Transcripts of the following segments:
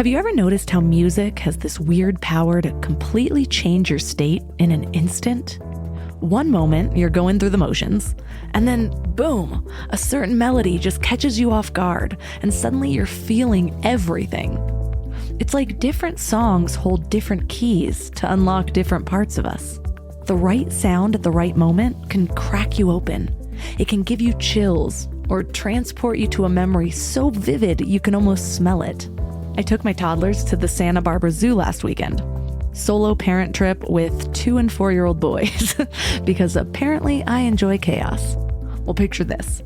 Have you ever noticed how music has this weird power to completely change your state in an instant? One moment, you're going through the motions, and then boom, a certain melody just catches you off guard, and suddenly you're feeling everything. It's like different songs hold different keys to unlock different parts of us. The right sound at the right moment can crack you open. It can give you chills or transport you to a memory so vivid you can almost smell it. I took my toddlers to the Santa Barbara Zoo last weekend. Solo parent trip with 2 and 4-year-old boys because apparently I enjoy chaos. Well, picture this.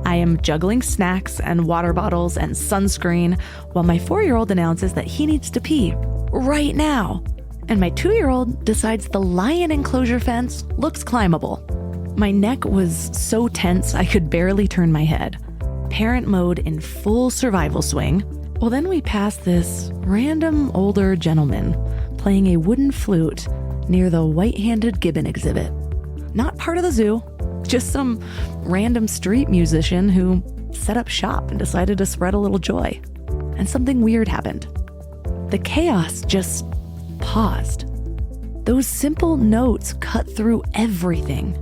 I am juggling snacks and water bottles and sunscreen while my 4-year-old announces that he needs to pee right now. And my 2-year-old decides the lion enclosure fence looks climbable. My neck was so tense I could barely turn my head. Parent mode in full survival swing. Well, then we passed this random older gentleman playing a wooden flute near the white-handed gibbon exhibit. Not part of the zoo, just some random street musician who set up shop and decided to spread a little joy. And something weird happened. The chaos just paused. Those simple notes cut through everything.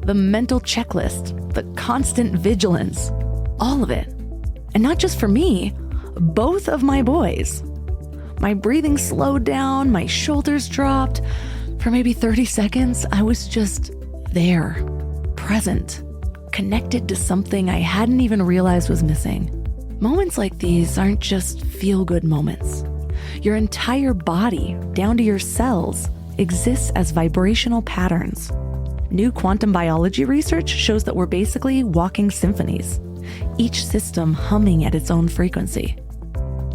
The mental checklist, the constant vigilance, all of it. And not just for me, both of my boys. My breathing slowed down, my shoulders dropped. For maybe 30 seconds, I was just there, present, connected to something I hadn't even realized was missing. Moments like these aren't just feel-good moments. Your entire body, down to your cells, exists as vibrational patterns. New quantum biology research shows that we're basically walking symphonies, each system humming at its own frequency.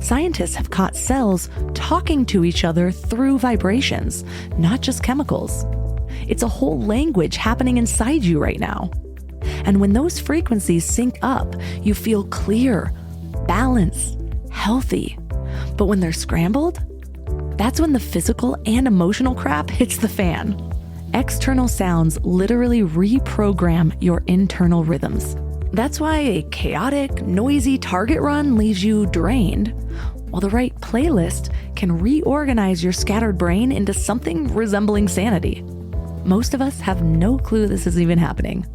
Scientists have caught cells talking to each other through vibrations, not just chemicals. It's a whole language happening inside you right now. And when those frequencies sync up, you feel clear, balanced, healthy. But when they're scrambled, that's when the physical and emotional crap hits the fan. External sounds literally reprogram your internal rhythms. That's why a chaotic, noisy target run leaves you drained, while the right playlist can reorganize your scattered brain into something resembling sanity. Most of us have no clue this is even happening.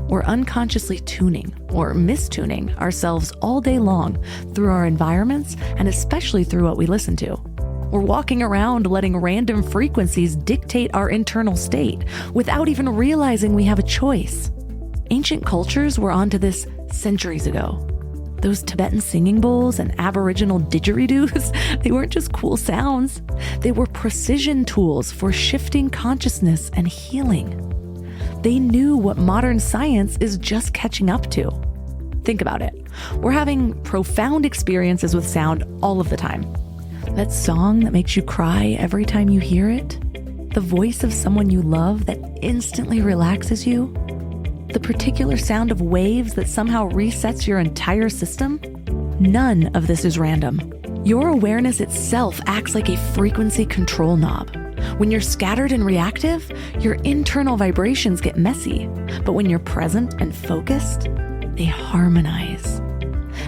We're unconsciously tuning or mistuning ourselves all day long through our environments and especially through what we listen to. We're walking around letting random frequencies dictate our internal state without even realizing we have a choice. Ancient cultures were onto this centuries ago. Those Tibetan singing bowls and Aboriginal didgeridoos, they weren't just cool sounds. They were precision tools for shifting consciousness and healing. They knew what modern science is just catching up to. Think about it. We're having profound experiences with sound all of the time. That song that makes you cry every time you hear it, the voice of someone you love that instantly relaxes you, the particular sound of waves that somehow resets your entire system? None of this is random. Your awareness itself acts like a frequency control knob. When you're scattered and reactive, your internal vibrations get messy. But when you're present and focused, they harmonize.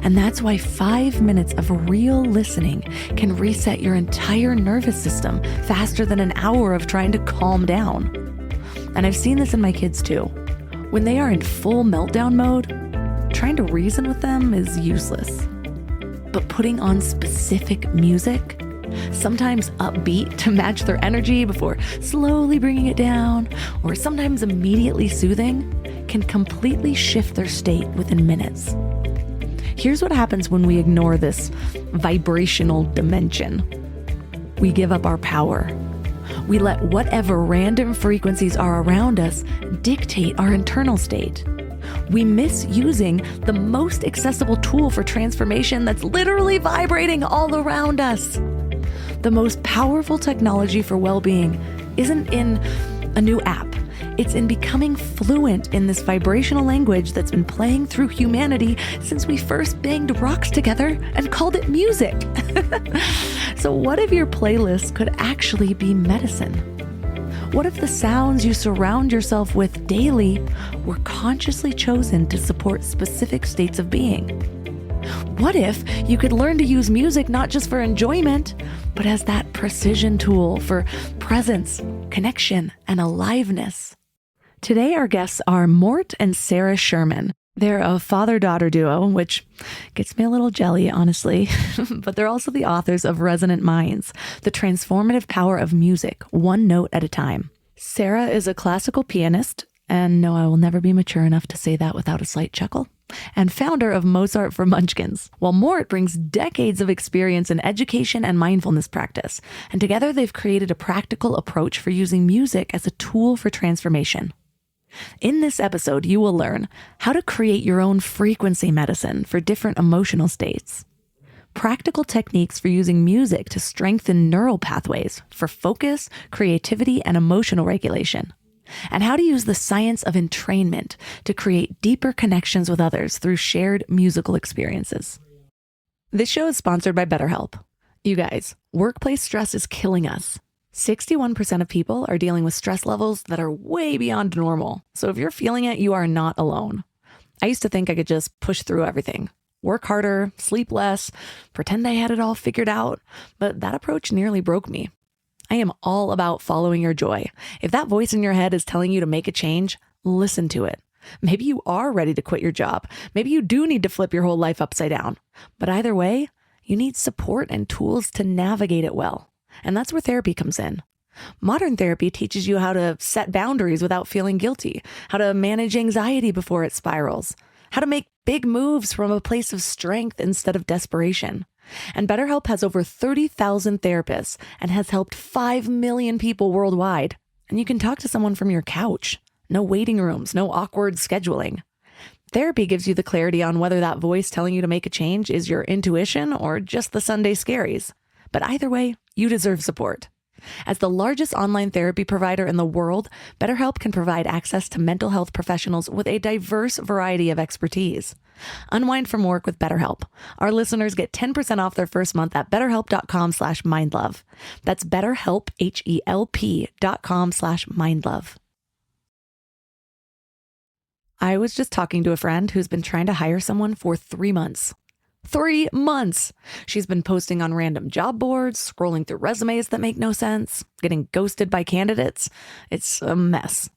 And that's why 5 minutes of real listening can reset your entire nervous system faster than an hour of trying to calm down. And I've seen this in my kids too. When they are in full meltdown mode, trying to reason with them is useless. But putting on specific music, sometimes upbeat to match their energy before slowly bringing it down, or sometimes immediately soothing, can completely shift their state within minutes. Here's what happens when we ignore this vibrational dimension. We give up our power. We let whatever random frequencies are around us dictate our internal state. We miss using the most accessible tool for transformation that's literally vibrating all around us. The most powerful technology for well-being isn't in a new app. It's in becoming fluent in this vibrational language that's been playing through humanity since we first banged rocks together and called it music. So what if your playlist could actually be medicine? What if the sounds you surround yourself with daily were consciously chosen to support specific states of being? What if you could learn to use music not just for enjoyment, but as that precision tool for presence, connection, and aliveness? Today, our guests are Mort and Sara Sherman. They're a father-daughter duo, which gets me a little jelly, honestly, but they're also the authors of Resonant Minds, the transformative power of music, one note at a time. Sara is a classical pianist, and no, I will never be mature enough to say that without a slight chuckle, and founder of Mozart for Munchkins, while Mort brings decades of experience in education and mindfulness practice, and together they've created a practical approach for using music as a tool for transformation. In this episode, you will learn how to create your own frequency medicine for different emotional states, practical techniques for using music to strengthen neural pathways for focus, creativity, and emotional regulation, and how to use the science of entrainment to create deeper connections with others through shared musical experiences. This show is sponsored by BetterHelp. You guys, workplace stress is killing us. 61% of people are dealing with stress levels that are way beyond normal. So if you're feeling it, you are not alone. I used to think I could just push through everything, work harder, sleep less, pretend I had it all figured out, but that approach nearly broke me. I am all about following your joy. If that voice in your head is telling you to make a change, listen to it. Maybe you are ready to quit your job. Maybe you do need to flip your whole life upside down. But either way, you need support and tools to navigate it well. And that's where therapy comes in. Modern therapy teaches you how to set boundaries without feeling guilty, how to manage anxiety before it spirals, how to make big moves from a place of strength instead of desperation. And BetterHelp has over 30,000 therapists and has helped 5 million people worldwide. And you can talk to someone from your couch. No waiting rooms, no awkward scheduling. Therapy gives you the clarity on whether that voice telling you to make a change is your intuition or just the Sunday scaries. But either way, you deserve support. As the largest online therapy provider in the world, BetterHelp can provide access to mental health professionals with a diverse variety of expertise. Unwind from work with BetterHelp. Our listeners get 10% off their first month at betterhelp.com/mindlove. That's BetterHelp, HELP.com/mindlove. I was just talking to a friend who's been trying to hire someone for 3 months. 3 months. She's been posting on random job boards, scrolling through resumes that make no sense, getting ghosted by candidates. It's a mess.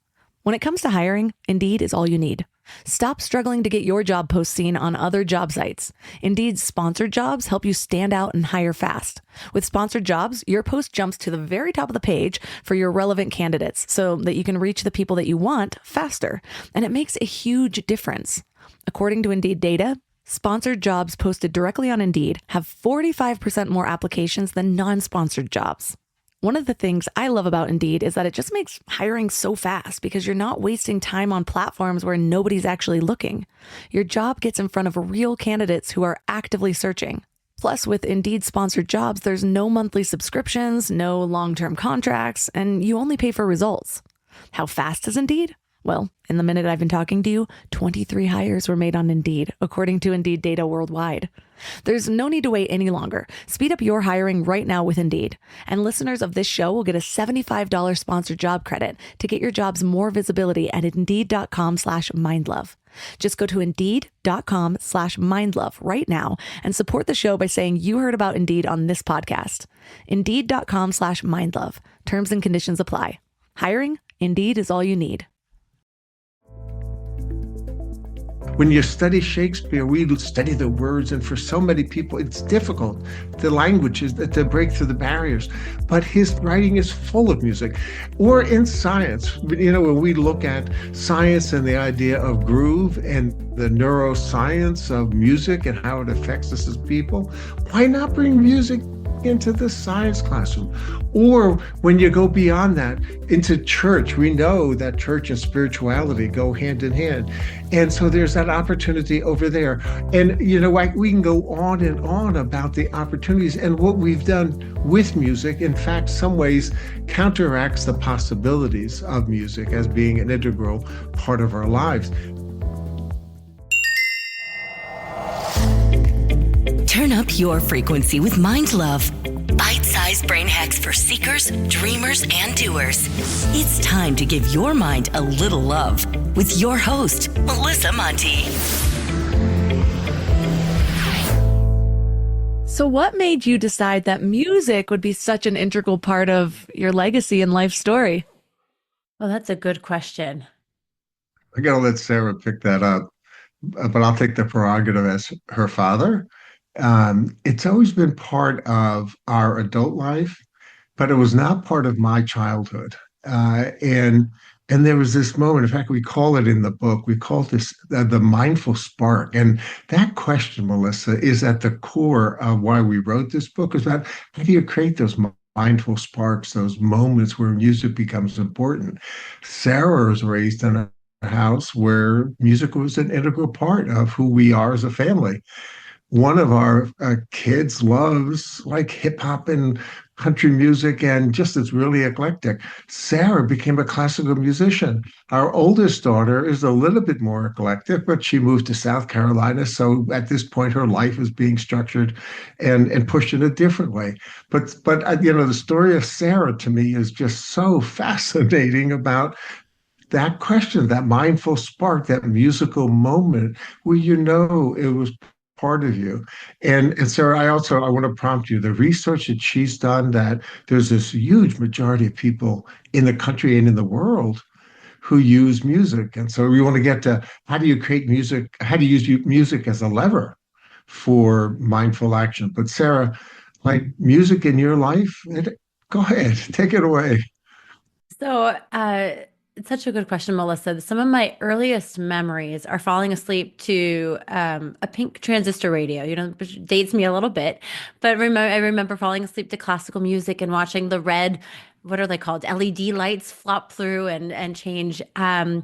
When it comes to hiring, Indeed is all you need. Stop struggling to get your job post seen on other job sites. Indeed's sponsored jobs help you stand out and hire fast. With sponsored jobs, your post jumps to the very top of the page for your relevant candidates so that you can reach the people that you want faster. And it makes a huge difference. According to Indeed data, sponsored jobs posted directly on Indeed have 45% more applications than non-sponsored jobs. One of the things I love about Indeed is that it just makes hiring so fast because you're not wasting time on platforms where nobody's actually looking. Your job gets in front of real candidates who are actively searching. Plus, with Indeed sponsored jobs, there's no monthly subscriptions, no long-term contracts, and you only pay for results. How fast is Indeed? Well, in the minute I've been talking to you, 23 hires were made on Indeed, according to Indeed data worldwide. There's no need to wait any longer. Speed up your hiring right now with Indeed. And listeners of this show will get a $75 sponsored job credit to get your jobs more visibility at Indeed.com/mindlove. Just go to Indeed.com/mindlove right now and support the show by saying you heard about Indeed on this podcast. Indeed.com/mindlove. Terms and conditions apply. Hiring? Indeed is all you need. When you study Shakespeare, we study the words, and for so many people, it's difficult. The languages to break through the barriers, but his writing is full of music. Or in science, when we look at science and the idea of groove and the neuroscience of music and how it affects us as people, why not bring music into the science classroom? Or when you go beyond that into church, we know that church and spirituality go hand in hand. And so there's that opportunity over there. And, we can go on and on about the opportunities and what we've done with music. In fact, some ways counteracts the possibilities of music as being an integral part of our lives. Turn up your frequency with Mind Love. Bite-sized brain hacks for seekers, dreamers, and doers. It's time to give your mind a little love with your host, Melissa Monti. So, what made you decide that music would be such an integral part of your legacy and life story? Well, that's a good question. I gotta let Sarah pick that up, but I'll take the prerogative as her father. It's always been part of our adult life, but it was not part of my childhood. And there was this moment. In fact, we call it in the book. We call this the mindful spark. And that question, Melissa, is at the core of why we wrote this book. Is about how do you create those mindful sparks, those moments where music becomes important. Sarah was raised in a house where music was an integral part of who we are as a family. One of our kids loves like hip hop and country music and just it's really eclectic. Sarah became a classical musician. Our oldest daughter is a little bit more eclectic, but she moved to South Carolina. So at this point, her life is being structured and pushed in a different way. But the story of Sarah to me is just so fascinating about that question, that mindful spark, that musical moment where you know it was part of you. And Sarah, I want to prompt you. The research that she's done that there's this huge majority of people in the country and in the world who use music. And so we want to get to how do you create music? How do you use music as a lever for mindful action? But Sarah, like music in your life, go ahead, take it away. So, it's such a good question, Melissa. Some of my earliest memories are falling asleep to a pink transistor radio, which dates me a little bit. But I remember falling asleep to classical music and watching the red, what are they called? LED lights flop through and change. And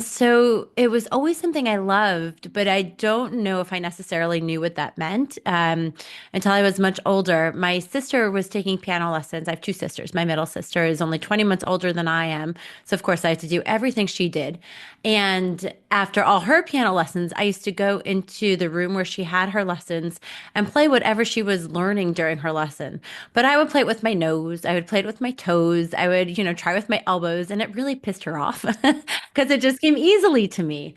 so it was always something I loved, but I don't know if I necessarily knew what that meant until I was much older. My sister was taking piano lessons. I have two sisters. My middle sister is only 20 months older than I am. So, of course, I had to do everything she did. And after all her piano lessons, I used to go into the room where she had her lessons and play whatever she was learning during her lesson. But I would play it with my nose, I would play it with my toes, I would, try with my elbows, and it really pissed her off because it just came easily to me.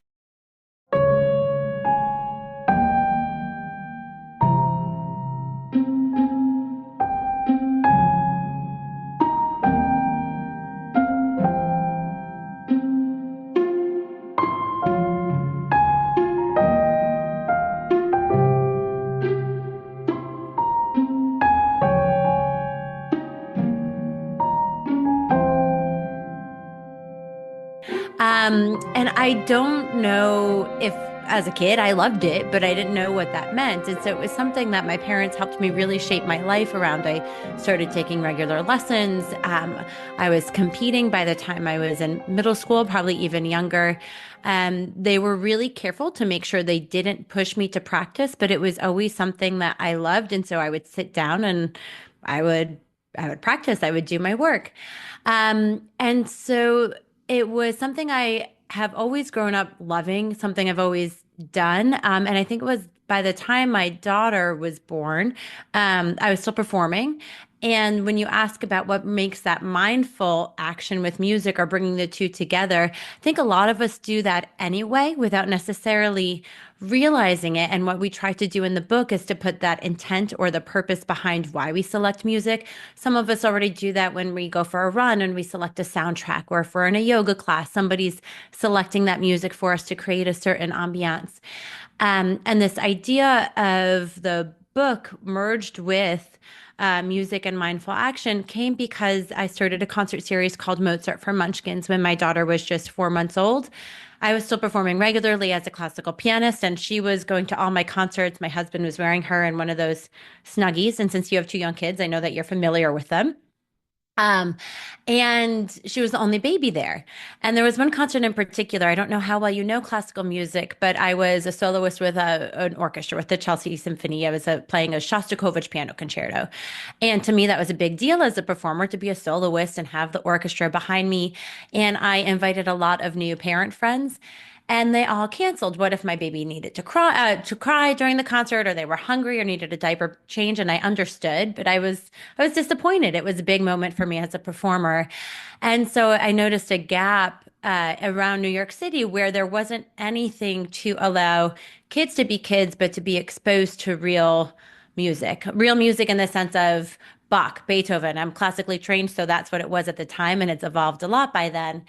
And I don't know if as a kid I loved it, but I didn't know what that meant. And so it was something that my parents helped me really shape my life around. I started taking regular lessons. I was competing by the time I was in middle school, probably even younger. They were really careful to make sure they didn't push me to practice, but it was always something that I loved. And so I would sit down and I would I would practice, I would do my work. And so it was something I have always grown up loving, something I've always done. And I think it was by the time my daughter was born, I was still performing. And when you ask about what makes that mindful action with music or bringing the two together, I think a lot of us do that anyway without necessarily realizing it. And what we try to do in the book is to put that intent or the purpose behind why we select music. Some of us already do that when we go for a run and we select a soundtrack, or if we're in a yoga class, somebody's selecting that music for us to create a certain ambiance. And this idea of the book merged with music and mindful action came because I started a concert series called Mozart for Munchkins when my daughter was just 4 months old. I was still performing regularly as a classical pianist, and she was going to all my concerts. My husband was wearing her in one of those Snuggies. And since you have two young kids, I know that you're familiar with them. Um, and she was the only baby there. And there was one concert in particular. I don't know how well you know classical music, but I was a soloist with an orchestra with the Chelsea Symphony. I was playing a Shostakovich piano concerto. And to me, that was a big deal as a performer to be a soloist and have the orchestra behind me. And I invited a lot of new parent friends. And they all canceled. What if my baby needed to cry during the concert, or they were hungry or needed a diaper change? And I understood, but I was disappointed. It was a big moment for me as a performer. And so I noticed a gap around New York City where there wasn't anything to allow kids to be kids, but to be exposed to real music, real music in the sense of Bach, Beethoven. I'm classically trained, so that's what it was at the time, and it's evolved a lot by then.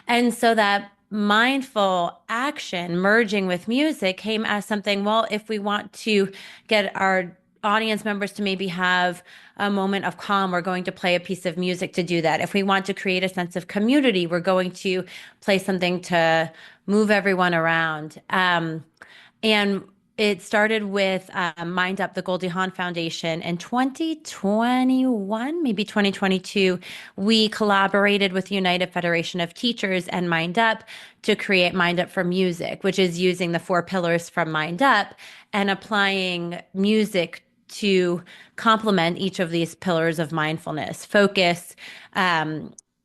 And so that mindful action merging with music came as something, well, if we want to get our audience members to maybe have a moment of calm, we're going to play a piece of music to do that. If we want to create a sense of community, we're going to play something to move everyone around. And it started with Mind Up, the Goldie Hawn Foundation in 2021, maybe 2022. We collaborated with United Federation of Teachers and Mind Up to create Mind Up for Music, which is using the 4 pillars from Mind Up and applying music to complement each of these pillars of mindfulness, focus,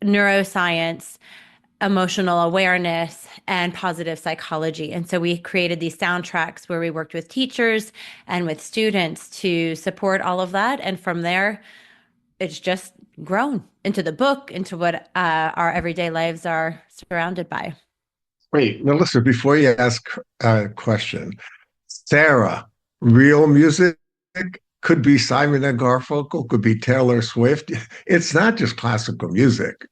neuroscience, emotional awareness, and positive psychology. And so we created these soundtracks where we worked with teachers and with students to support all of that. And from there, it's just grown into the book, into what our everyday lives are surrounded by. Wait, Melissa, before you ask a question, Sara, real music could be Simon and Garfunkel, could be Taylor Swift. It's not just classical music.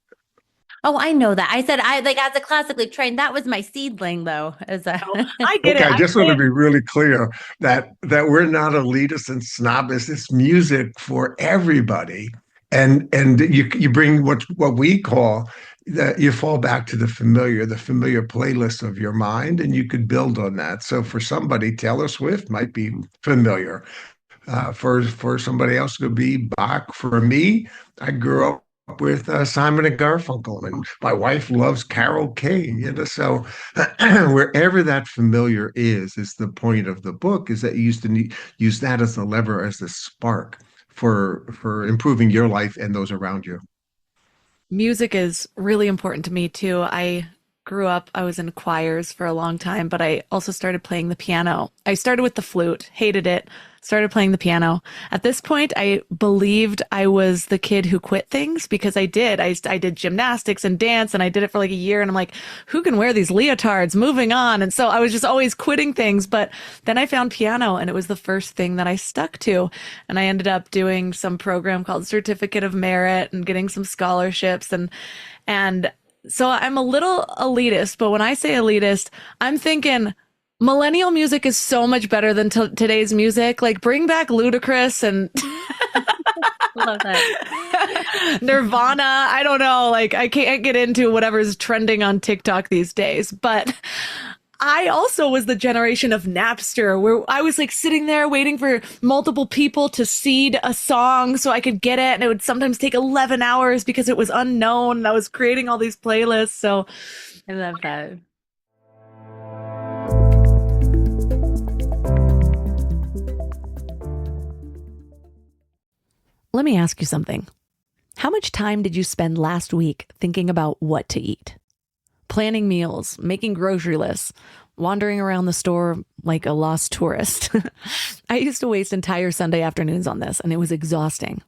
Oh, I know that. I said I like as a classically trained. That was my seedling, though. As a I get Okay, it. I just want to be really clear that we're not elitist and snobbish. It's music for everybody, and you bring what we call that you fall back to the familiar playlist of your mind, and you could build on that. So for somebody, Taylor Swift might be familiar. For somebody else, it could be Bach. For me, I grew up with Simon and Garfunkel, and my wife loves Carol Kane. So wherever that familiar is the point of the book. Is that you used to use that as the lever, as the spark for improving your life and those around you. Music is really important to me too. I was in choirs for a long time, but I also started playing the piano. I started with the flute, hated it, started playing the piano. At this point, I believed I was the kid who quit things because I did. I did gymnastics and dance, and I did it for like a year, and I'm like, who can wear these leotards? Moving on. And so I was just always quitting things. But then I found piano, and it was the first thing that I stuck to. And I ended up doing some program called Certificate of Merit and getting some scholarships, and so I'm a little elitist, but when I say elitist, I'm thinking millennial music is so much better than today's music. Like, bring back Ludacris and love that. Nirvana. I don't know. Like, I can't get into whatever's trending on TikTok these days, but I also was the generation of Napster, where I was like sitting there waiting for multiple people to seed a song so I could get it. And it would sometimes take 11 hours because it was unknown. And I was creating all these playlists. So I love that. let me ask you something. How much time did you spend last week thinking about what to eat? Planning meals, making grocery lists, wandering around the store like a lost tourist. I used to waste entire Sunday afternoons on this, and it was exhausting.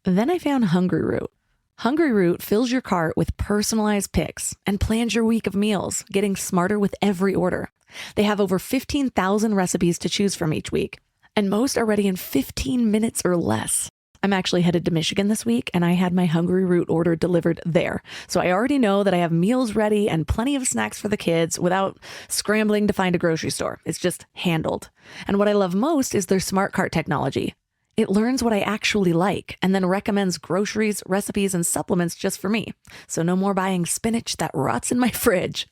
Then I found Hungry Root. Hungry Root fills your cart with personalized picks and plans your week of meals, getting smarter with every order. They have over 15,000 recipes to choose from each week, and most are ready in 15 minutes or less. I'm actually headed to Michigan this week, and I had my Hungry Root order delivered there. So I already know that I have meals ready and plenty of snacks for the kids without scrambling to find a grocery store. It's just handled. And what I love most is their smart cart technology. It learns what I actually like and then recommends groceries, recipes, and supplements just for me. So no more buying spinach that rots in my fridge.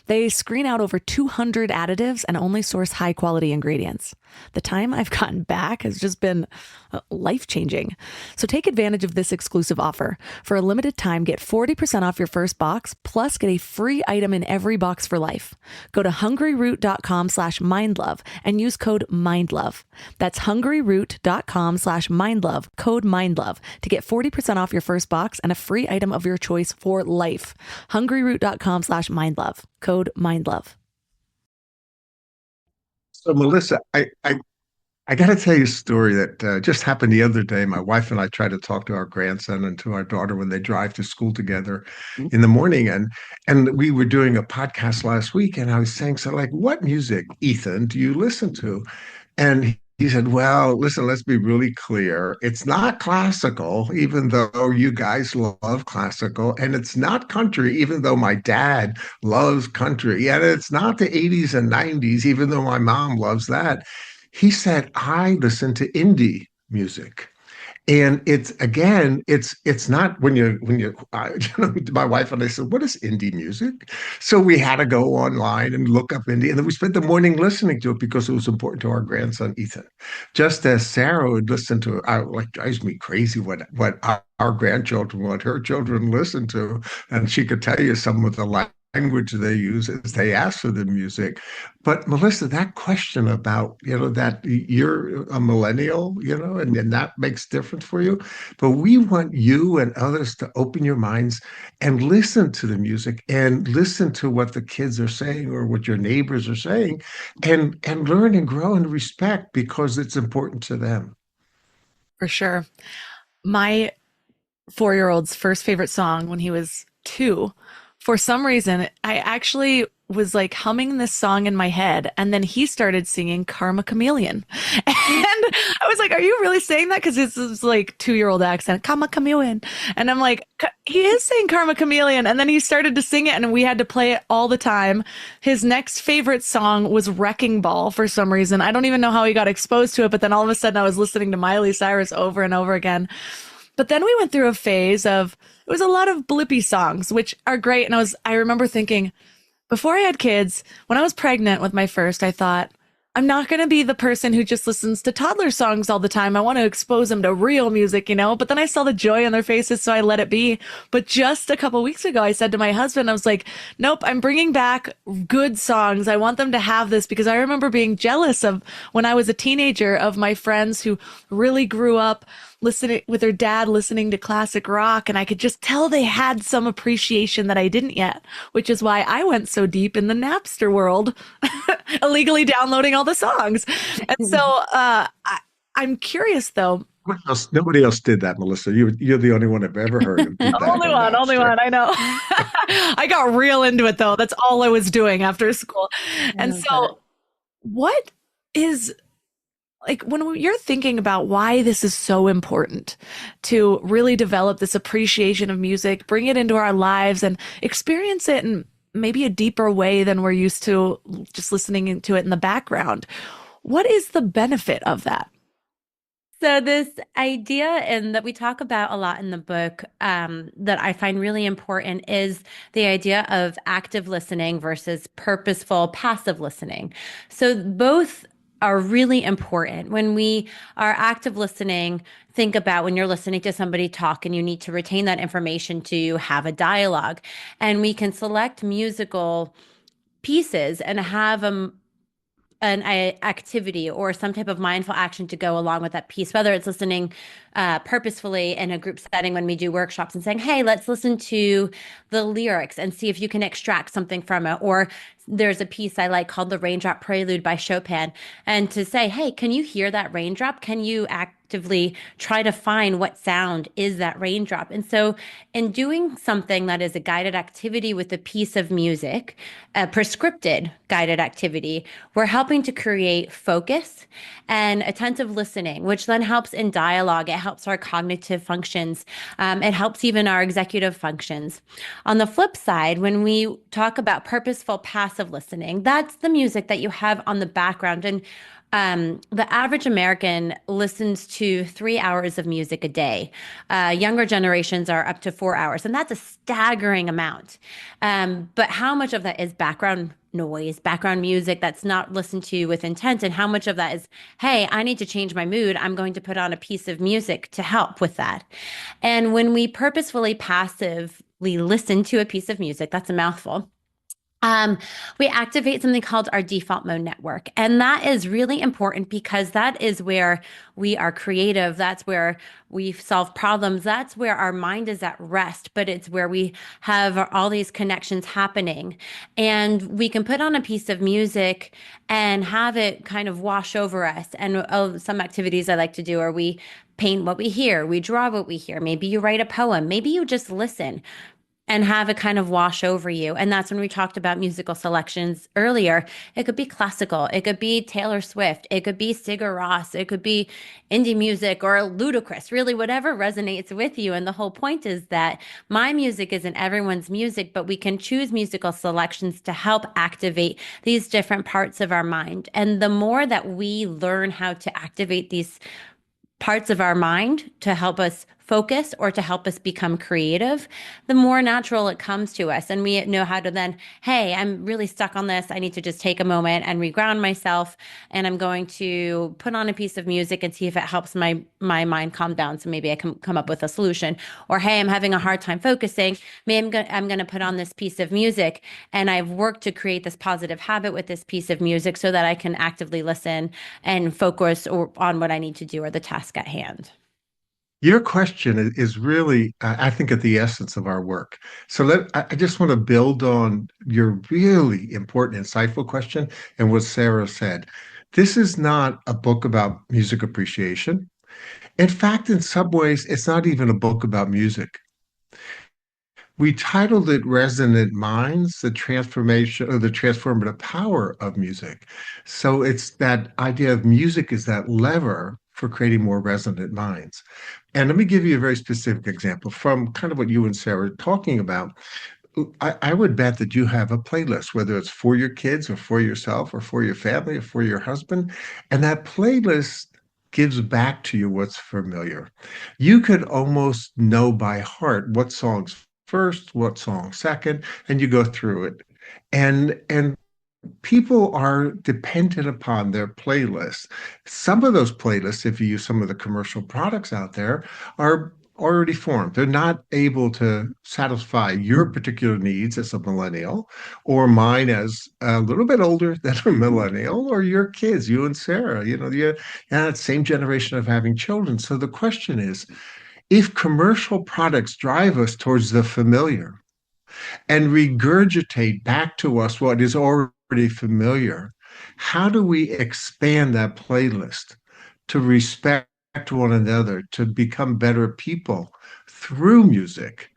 They screen out over 200 additives and only source high-quality ingredients. The time I've gotten back has just been life-changing. So take advantage of this exclusive offer. For a limited time, get 40% off your first box, plus get a free item in every box for life. Go to hungryroot.com/mindlove and use code MINDLOVE. That's hungryroot.com/mindlove, code MINDLOVE, to get 40% off your first box and a free item of your choice for life. hungryroot.com/mindlove, code MINDLOVE. So, Melissa, I got to tell you a story that just happened the other day. My wife and I try to talk to our grandson and to our daughter when they drive to school together in the morning. And we were doing a podcast last week, and I was saying, so like, what music, Ethan, do you listen to? And He said, well, listen, let's be really clear. It's not classical, even though you guys love classical, and it's not country, even though my dad loves country, and it's not the 80s and 90s, even though my mom loves that. He said, I listen to indie music. And it's again, it's not when you my wife and I said, "What is indie music?" So we had to go online and look up indie, and then we spent the morning listening to it because it was important to our grandson Ethan. Just as Sarah would listen to, I like drives me crazy what our grandchildren, what her children listen to, and she could tell you some of the language they use as they ask for the music. But Melissa, that question about, that you're a millennial, and that makes difference for you. But we want you and others to open your minds and listen to the music and listen to what the kids are saying or what your neighbors are saying and learn and grow and respect because it's important to them. For sure. My 4-year-old's first favorite song when he was 2, for some reason, I actually was like humming this song in my head, and then he started singing Karma Chameleon. And I was like, are you really saying that? Because it's this like 2-year-old accent, Karma Chameleon. And I'm like, he is saying Karma Chameleon. And then he started to sing it, and we had to play it all the time. His next favorite song was Wrecking Ball for some reason. I don't even know how he got exposed to it, but then all of a sudden I was listening to Miley Cyrus over and over again. But then we went through a phase of it was a lot of blippy songs, which are great. And I remember thinking, before I had kids, when I was pregnant with my first, I thought, I'm not going to be the person who just listens to toddler songs all the time. I want to expose them to real music, But then I saw the joy on their faces, so I let it be. But just a couple weeks ago, I said to my husband, I was like, nope, I'm bringing back good songs. I want them to have this because I remember being jealous of when I was a teenager of my friends who really grew up listening with their dad, listening to classic rock. And I could just tell they had some appreciation that I didn't yet, which is why I went so deep in the Napster world, illegally downloading all the songs. And so I'm curious though. Nobody else did that, Melissa. You're the only one I've ever heard of did that Only one. I know. I got real into it though. That's all I was doing after school. And so what is like when you're thinking about why this is so important to really develop this appreciation of music, bring it into our lives and experience it in maybe a deeper way than we're used to just listening to it in the background. What is the benefit of that? So this idea and that we talk about a lot in the book that I find really important is the idea of active listening versus purposeful passive listening. So both are really important. When we are active listening, think about when you're listening to somebody talk and you need to retain that information to have a dialogue. And we can select musical pieces and have them an activity or some type of mindful action to go along with that piece, whether it's listening purposefully in a group setting when we do workshops and saying, hey, let's listen to the lyrics and see if you can extract something from it. Or there's a piece I like called The Raindrop Prelude by Chopin. And to say, hey, can you hear that raindrop? Can you actively try to find what sound is that raindrop? And so in doing something that is a guided activity with a piece of music, a prescripted guided activity, we're helping to create focus and attentive listening, which then helps in dialogue. It helps our cognitive functions. It helps even our executive functions. On the flip side, when we talk about purposeful passive listening, that's the music that you have on the background. And the average American listens to 3 hours of music a day. Younger generations are up to 4 hours, and that's a staggering amount. But how much of that is background noise, background music that's not listened to with intent, and how much of that is, hey, I need to change my mood. I'm going to put on a piece of music to help with that. And when we purposefully passively listen to a piece of music, that's a mouthful. We activate something called our default mode network. And that is really important because that is where we are creative. That's where we solve problems. That's where our mind is at rest, but it's where we have all these connections happening. And we can put on a piece of music and have it kind of wash over us. And some activities I like to do are we paint what we hear, we draw what we hear. Maybe you write a poem, maybe you just listen. and have it kind of wash over you. And that's when we talked about musical selections earlier. It could be classical, it could be Taylor Swift, it could be Sigur Rós, it could be indie music or ludicrous, really whatever resonates with you. And the whole point is that my music isn't everyone's music, but we can choose musical selections to help activate these different parts of our mind. And the more that we learn how to activate these parts of our mind to help us focus or to help us become creative, the more natural it comes to us. And we know how to then, hey, I'm really stuck on this. I need to just take a moment and reground myself. And I'm going to put on a piece of music and see if it helps my mind calm down. So maybe I can come up with a solution. Or, hey, I'm having a hard time focusing. Maybe I'm going to put on this piece of music. And I've worked to create this positive habit with this piece of music so that I can actively listen and focus on what I need to do or the task at hand. Your question is really, I think, at the essence of our work. So I just want to build on your really important, insightful question and what Sarah said. This is not a book about music appreciation. In fact, in some ways, it's not even a book about music. We titled it Resonant Minds, the transformation or the transformative power of music. So it's that idea of music is that lever for creating more resonant minds. And let me give you a very specific example from kind of what you and Sarah are talking about. I would bet that you have a playlist, whether it's for your kids or for yourself or for your family or for your husband. And that playlist gives back to you what's familiar. You could almost know by heart what songs first, what song second, and you go through it. And people are dependent upon their playlists. Some of those playlists, if you use some of the commercial products out there, are already formed. They're not able to satisfy your particular needs as a millennial, or mine as a little bit older than a millennial, or your kids, you and Sarah. You're that same generation of having children. So the question is, if commercial products drive us towards the familiar, and regurgitate back to us what is already familiar, how do we expand that playlist to respect one another, to become better people through music?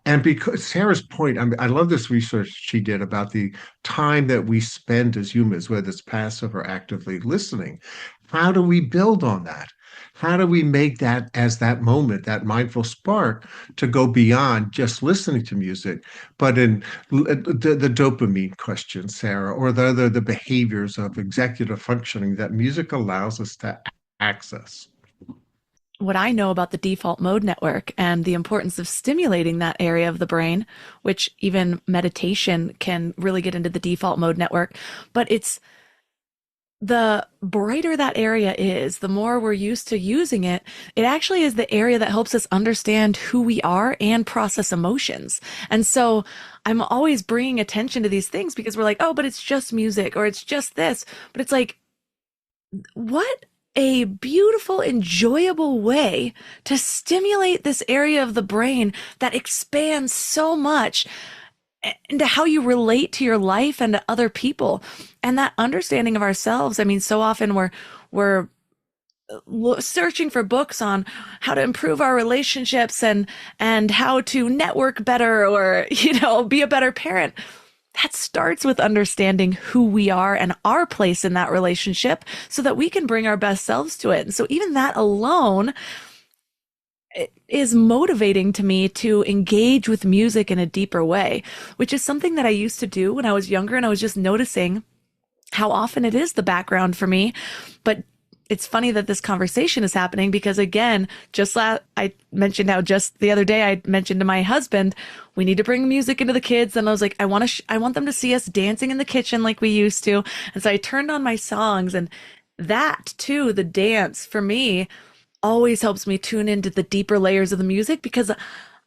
And because Sarah's point, I love this research she did about the time that we spend as humans, whether it's passive or actively listening. How do we build on that? How do we make that as that moment, that mindful spark to go beyond just listening to music, but in the dopamine question, Sarah, or the behaviors of executive functioning that music allows us to access? What I know about the default mode network and the importance of stimulating that area of the brain, which even meditation can really get into the default mode network, but it's the brighter that area is, the more we're used to using it, it actually is the area that helps us understand who we are and process emotions. And so I'm always bringing attention to these things because we're like, oh, but it's just music or it's just this. But it's like, what a beautiful, enjoyable way to stimulate this area of the brain that expands so much into how you relate to your life and to other people, and that understanding of ourselves. I mean, so often we're searching for books on how to improve our relationships and how to network better or, be a better parent. That starts with understanding who we are and our place in that relationship so that we can bring our best selves to it. And so even that alone is motivating to me to engage with music in a deeper way, which is something that I used to do when I was younger. And I was just noticing how often it is the background for me. But it's funny that this conversation is happening because, again, I mentioned how just the other day I mentioned to my husband, we need to bring music into the kids. And I was like, I want them to see us dancing in the kitchen like we used to. And so I turned on my songs, and that too, the dance for me always helps me tune into the deeper layers of the music because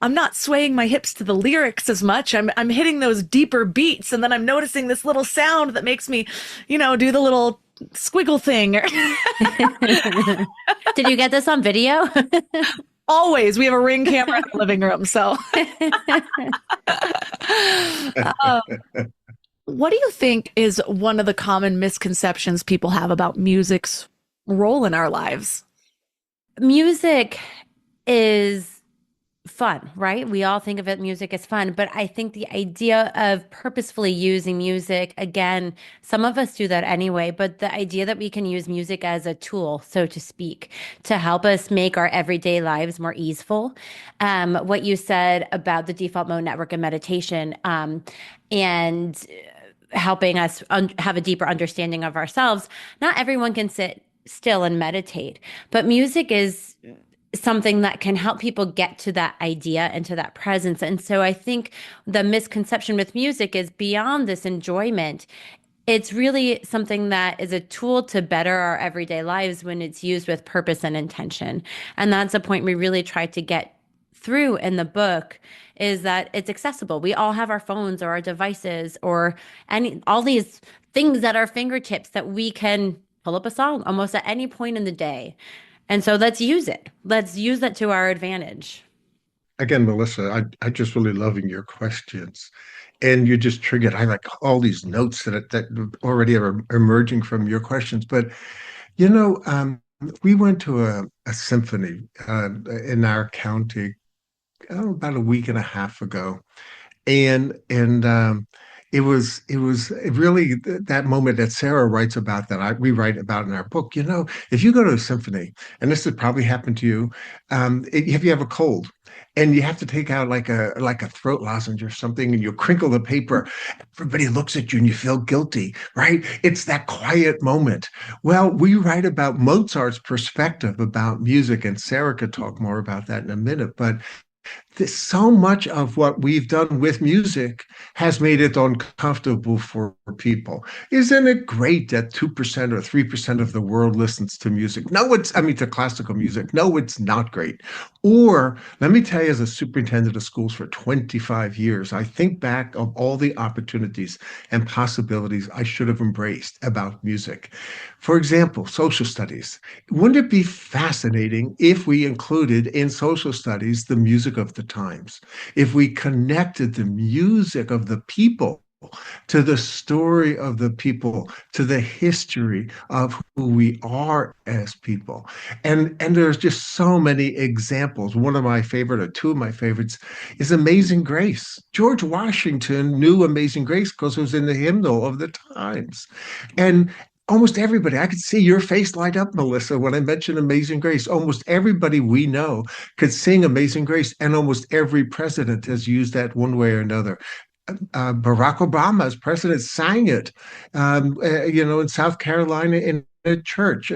I'm not swaying my hips to the lyrics as much. I'm hitting those deeper beats, and then I'm noticing this little sound that makes me, do the little squiggle thing. Did you get this on video? Always. We have a Ring camera in the living room. So what do you think is one of the common misconceptions people have about music's role in our lives? Music is fun, right? We all think of it music as fun, but I think the idea of purposefully using music, again, some of us do that anyway, but the idea that we can use music as a tool, so to speak, to help us make our everyday lives more easeful. What you said about the default mode network and meditation, and helping us have a deeper understanding of ourselves. Not everyone can sit still and meditate, but music is something that can help people get to that idea and to that presence. And so I think the misconception with music is beyond this enjoyment. It's really something that is a tool to better our everyday lives when it's used with purpose and intention. And that's a point we really try to get through in the book, is that it's accessible. We all have our phones or our devices or all these things at our fingertips that we can pull up a song almost at any point in the day. And so let's use it. Let's use that to our advantage. Again, Melissa, I just really loving your questions. And you just triggered, I like all these notes that already are emerging from your questions. But, you know, we went to a symphony in our county about a week and a half ago. And it was really that moment that Sara writes about, that we write about in our book. If you go to a symphony, and this has probably happened to you, if you have a cold and you have to take out like a throat lozenge or something, and you crinkle the paper, everybody looks at you and you feel guilty, right? It's that quiet moment. Well, we write about Mozart's perspective about music, and Sara could talk more about that in a minute, but so much of what we've done with music has made it uncomfortable for people. Isn't it great that 2% or 3% of the world listens to music? No, I mean, to classical music. No, it's not great. Or let me tell you, as a superintendent of schools for 25 years, I think back of all the opportunities and possibilities I should have embraced about music. For example, social studies. Wouldn't it be fascinating if we included in social studies the music of the times? If we connected the music of the people to the story of the people, to the history of who we are as people. And there's just so many examples. One of my favorite, or two of my favorites, is Amazing Grace. George Washington knew Amazing Grace because it was in the hymnal of the times. And almost everybody, I could see your face light up, Melissa, when I mentioned Amazing Grace. Almost everybody we know could sing Amazing Grace, and almost every president has used that one way or another. Barack Obama, as president, sang it, in South Carolina in a church.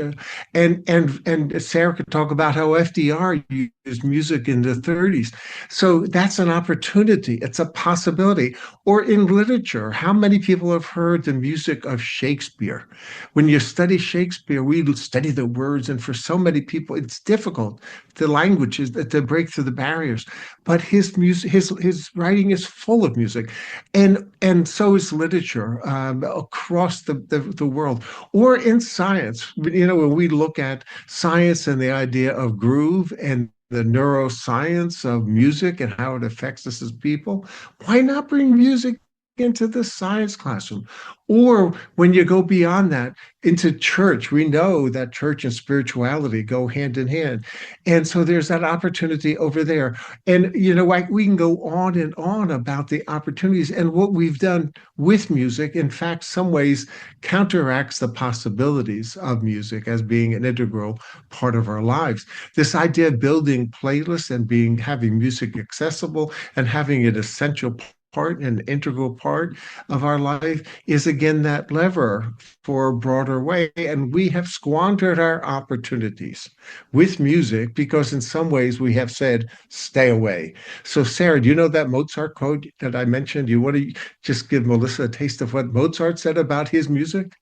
And Sara could talk about how FDR used music in the 30s. So that's an opportunity. It's a possibility. Or in literature, how many people have heard the music of Shakespeare? When you study Shakespeare, we study the words, and for so many people, it's difficult. The language is to break through the barriers. But his music, his writing is full of music, and so is literature across the world. Or in science, when we look at science and the idea of groove and the neuroscience of music and how it affects us as people, why not bring music into the science classroom? Or when you go beyond that into church, we know that church and spirituality go hand in hand. And so there's that opportunity over there. And, we can go on and on about the opportunities and what we've done with music. In fact, some ways counteracts the possibilities of music as being an integral part of our lives. This idea of building playlists and having music accessible and having an essential part, an integral part of our life, is again that lever for a broader way. And we have squandered our opportunities with music because in some ways we have said, stay away. So Sara, do you know that Mozart quote that I mentioned? Do you want to just give Melissa a taste of what Mozart said about his music?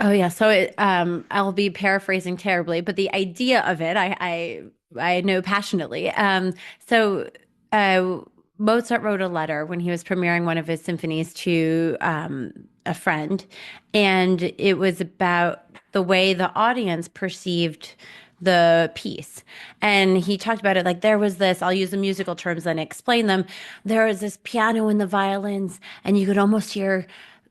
Oh yeah, so I'll be paraphrasing terribly, but the idea of it, I know passionately. So uh, Mozart wrote a letter when he was premiering one of his symphonies to a friend, and it was about the way the audience perceived the piece. And he talked about it like there was this, I'll use the musical terms and explain them. There was this piano and the violins, and you could almost hear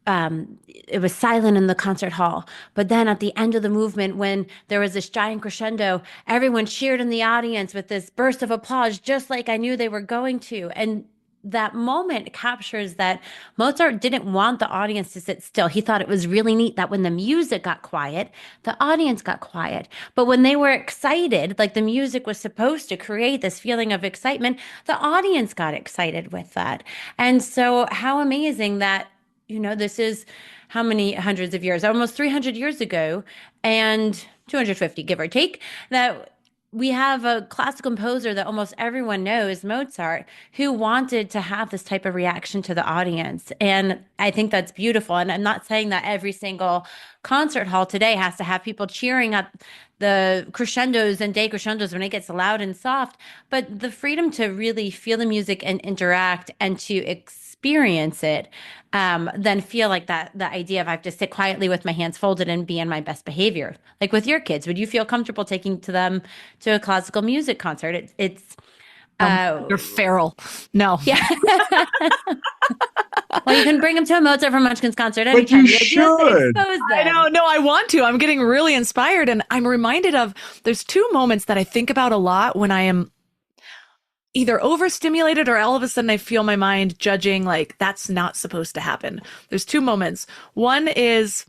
it was silent in the concert hall. But then at the end of the movement, when there was this giant crescendo, everyone cheered in the audience with this burst of applause, just like I knew they were going to. And that moment captures that Mozart didn't want the audience to sit still. He thought it was really neat that when the music got quiet, the audience got quiet. But when they were excited, like the music was supposed to create this feeling of excitement, the audience got excited with that. And so, how amazing that, this is how many hundreds of years, almost 300 years ago, and 250, give or take, that we have a classical composer that almost everyone knows, Mozart, who wanted to have this type of reaction to the audience. And I think that's beautiful. And I'm not saying that every single concert hall today has to have people cheering at the crescendos and decrescendos when it gets loud and soft, but the freedom to really feel the music and interact and to experience it, then feel like that the idea of I have to sit quietly with my hands folded and be in my best behavior. Like with your kids, would you feel comfortable taking to them to a classical music concert? It's You're feral. No. Yeah. Well, you can bring them to a Mozart for Munchkin's concert But anytime. you should. I know. No, I want to. I'm getting really inspired. And I'm reminded of, there's two moments that I think about a lot when I am either overstimulated or all of a sudden I feel my mind judging like that's not supposed to happen. There's two moments. One is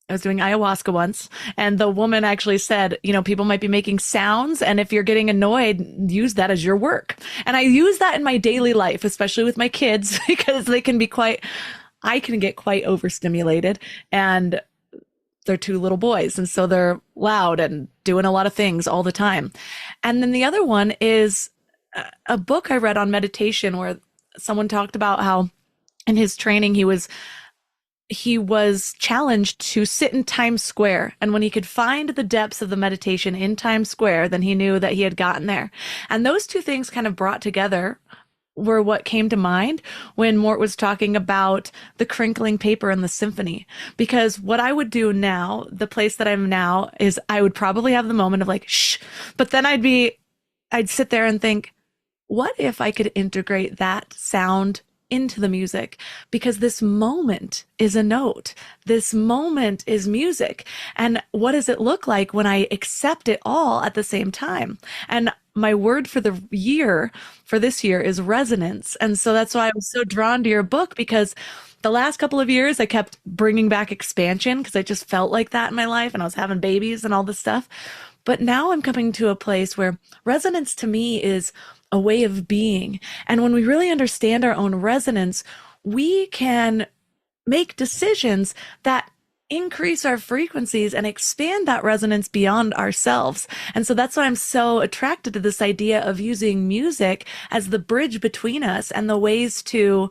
I was doing ayahuasca once, and the woman actually said, people might be making sounds, and if you're getting annoyed, use that as your work. And I use that in my daily life, especially with my kids, because I can get quite overstimulated, and they're two little boys, and so they're loud and doing a lot of things all the time. And then the other one is a book I read on meditation where someone talked about how in his training he was challenged to sit in Times Square. And when he could find the depths of the meditation in Times Square, then he knew that he had gotten there. And those two things kind of brought together were what came to mind when Mort was talking about the crinkling paper and the symphony. Because what I would do now, the place that I'm now, is I would probably have the moment of like, shh, but then I'd sit there and think, what if I could integrate that sound into the music? Because this moment is a note. This moment is music. And what does it look like when I accept it all at the same time? And my word for this year is resonance. And so that's why I was so drawn to your book, because the last couple of years I kept bringing back expansion because I just felt like that in my life, and I was having babies and all this stuff. But now I'm coming to a place where resonance to me is a way of being. And when we really understand our own resonance, we can make decisions that increase our frequencies and expand that resonance beyond ourselves. And so that's why I'm so attracted to this idea of using music as the bridge between us and the ways to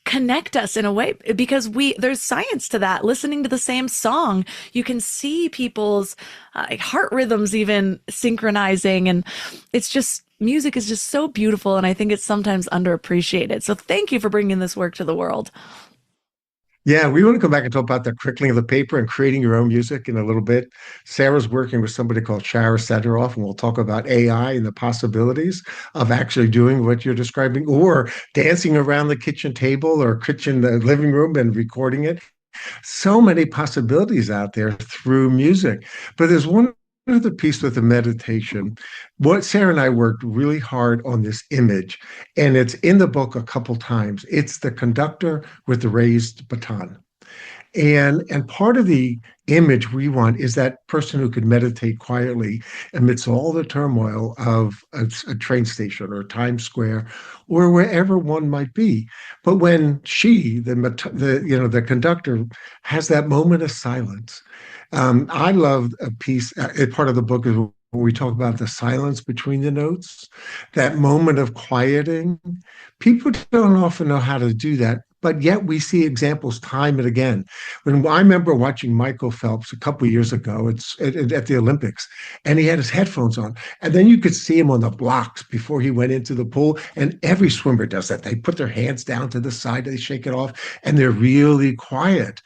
connect us in a way, because there's science to that. Listening to the same song, you can see people's heart rhythms even synchronizing, and music is just so beautiful, and I think it's sometimes underappreciated. So thank you for bringing this work to the world. Yeah, we want to come back and talk about the crinkling of the paper and creating your own music in a little bit. Sara's working with somebody called Sara Sederoff, and we'll talk about AI and the possibilities of actually doing what you're describing, or dancing around the kitchen table or the living room and recording it. So many possibilities out there through music. But there's one other piece with the meditation. What Sara and I worked really hard on this image, and it's in the book a couple times. It's the conductor with the raised baton. And part of the image we want is that person who could meditate quietly amidst all the turmoil of a train station or Times Square or wherever one might be. But when the conductor has that moment of silence, I love a piece, part of the book is when we talk about the silence between the notes, that moment of quieting. People don't often know how to do that, but yet we see examples time and again. When I remember watching Michael Phelps a couple of years ago at the Olympics, and he had his headphones on, and then you could see him on the blocks before he went into the pool, and every swimmer does that. They put their hands down to the side, they shake it off, and they're really quiet.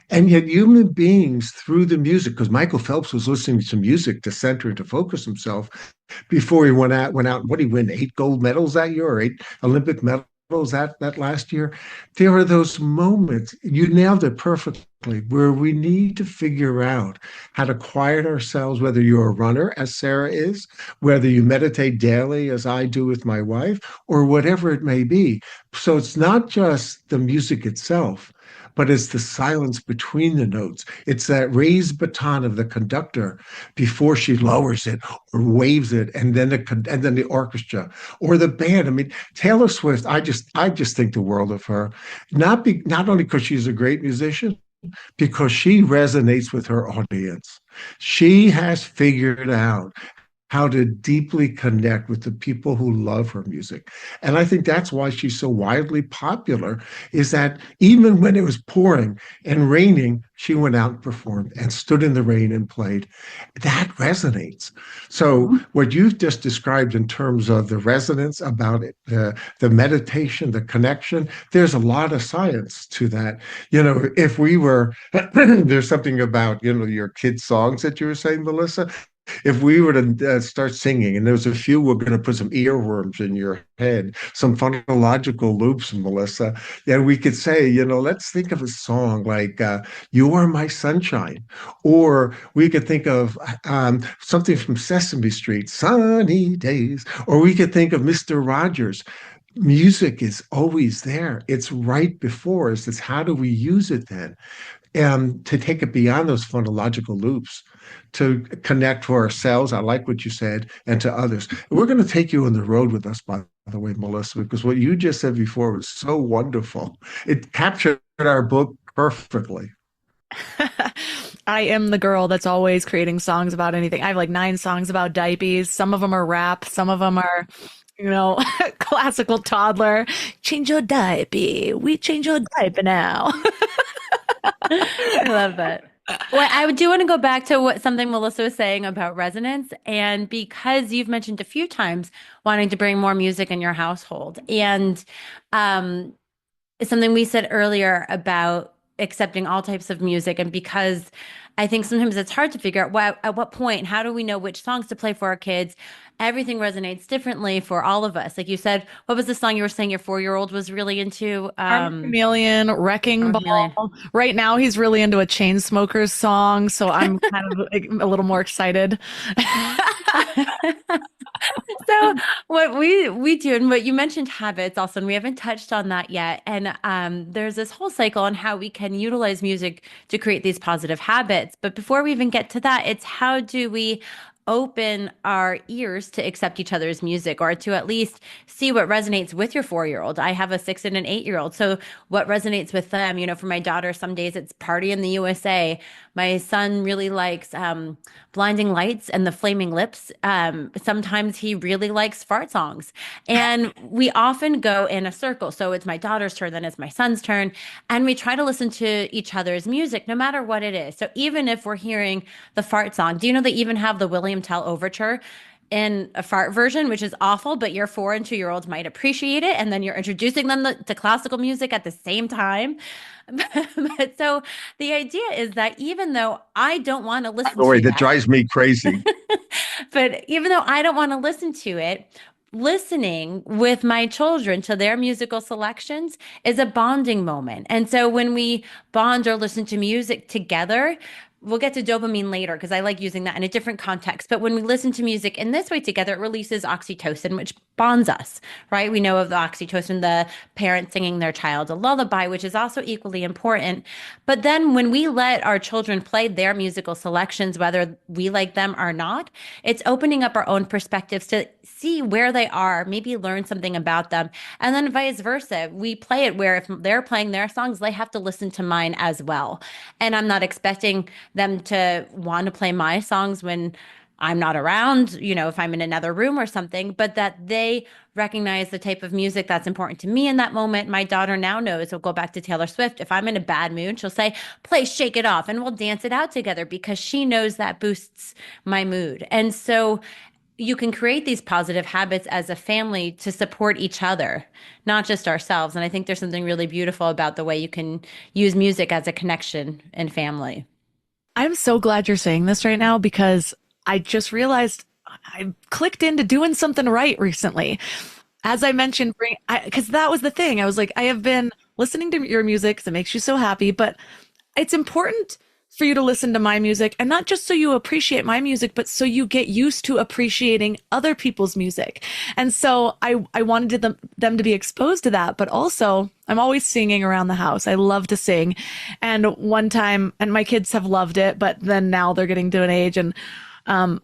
And yet human beings, through the music, because Michael Phelps was listening to music to center and to focus himself before he went out. What did he win? 8 gold medals that year, or 8 Olympic medals that last year, there are those moments, you nailed it perfectly, where we need to figure out how to quiet ourselves, whether you're a runner, as Sarah is, whether you meditate daily, as I do with my wife, or whatever it may be. So it's not just the music itself, but it's the silence between the notes. It's that raised baton of the conductor before she lowers it or waves it, and then the orchestra or the band. I mean, Taylor Swift, I just think the world of her. Not only because she's a great musician, because she resonates with her audience. She has figured out how to deeply connect with the people who love her music. And I think that's why she's so widely popular, is that even when it was pouring and raining, she went out and performed and stood in the rain and played. That resonates. So what you've just described in terms of the resonance about it, the meditation, the connection, there's a lot of science to that. If we were, there's something about, your kids' songs that you were saying, Melissa, if we were to start singing, and there's a few, we're going to put some earworms in your head, some phonological loops, Melissa, and we could say, let's think of a song like "You Are My Sunshine," or we could think of something from Sesame Street, "Sunny Days," or we could think of Mister Rogers. Music is always there. It's right before us. It's how do we use it then? And to take it beyond those phonological loops, to connect to ourselves. I like what you said, and to others. We're going to take you on the road with us, by the way, Melissa, because what you just said before was so wonderful. It captured our book perfectly. I am the girl that's always creating songs about anything. I have like 9 songs about diapers. Some of them are rap. Some of them are, classical toddler. Change your diaper. We change your diaper now. I love that. Well, I do want to go back to something Melissa was saying about resonance. And because you've mentioned a few times wanting to bring more music in your household, and it's something we said earlier about accepting all types of music. And because I think sometimes it's hard to figure out at what point, how do we know which songs to play for our kids? Everything resonates differently for all of us. Like you said, what was the song you were saying your 4-year-old was really into? Chameleon, Wrecking Ball. Right now, he's really into a Chainsmokers song, so I'm kind of a little more excited. So what we do, and what you mentioned habits also, and we haven't touched on that yet. And there's this whole cycle on how we can utilize music to create these positive habits. But before we even get to that, it's how do we open our ears to accept each other's music, or to at least see what resonates with your 4-year-old. I have a 6 and an 8-year-old. So what resonates with them? For my daughter, some days it's Party in the USA. My son really likes Blinding Lights and the Flaming Lips. Sometimes he really likes fart songs. And we often go in a circle. So it's my daughter's turn, then it's my son's turn. And we try to listen to each other's music, no matter what it is. So even if we're hearing the fart song, do you know they even have the William Tell Overture in a fart version, which is awful, but your 4 and 2-year-olds might appreciate it. And then you're introducing them to classical music at the same time. But so the idea is that even though I don't want to listen to that drives me crazy. But even though I don't want to listen to it, listening with my children to their musical selections is a bonding moment. And so when we bond or listen to music together, we'll get to dopamine later because I like using that in a different context. But when we listen to music in this way together, it releases oxytocin, which bonds us, right? We know of the oxytocin, the parent singing their child a lullaby, which is also equally important. But then when we let our children play their musical selections, whether we like them or not, it's opening up our own perspectives to see where they are, maybe learn something about them. And then vice versa. We play it where if they're playing their songs, they have to listen to mine as well. And I'm not expecting them to want to play my songs when I'm not around, if I'm in another room or something, but that they recognize the type of music that's important to me in that moment. My daughter now knows, we'll go back to Taylor Swift. If I'm in a bad mood, she'll say, play Shake It Off, and we'll dance it out together because she knows that boosts my mood. And so you can create these positive habits as a family to support each other, not just ourselves. And I think there's something really beautiful about the way you can use music as a connection in family. I'm so glad you're saying this right now because I just realized I clicked into doing something right recently. as I mentioned, because that was the thing. I was like, I have been listening to your music 'cause it makes you so happy, but it's important for you to listen to my music, and not just so you appreciate my music, but so you get used to appreciating other people's music. And so I wanted them to be exposed to that, but also I'm always singing around the house. I love to sing. And one time, and my kids have loved it, but then now they're getting to an age. And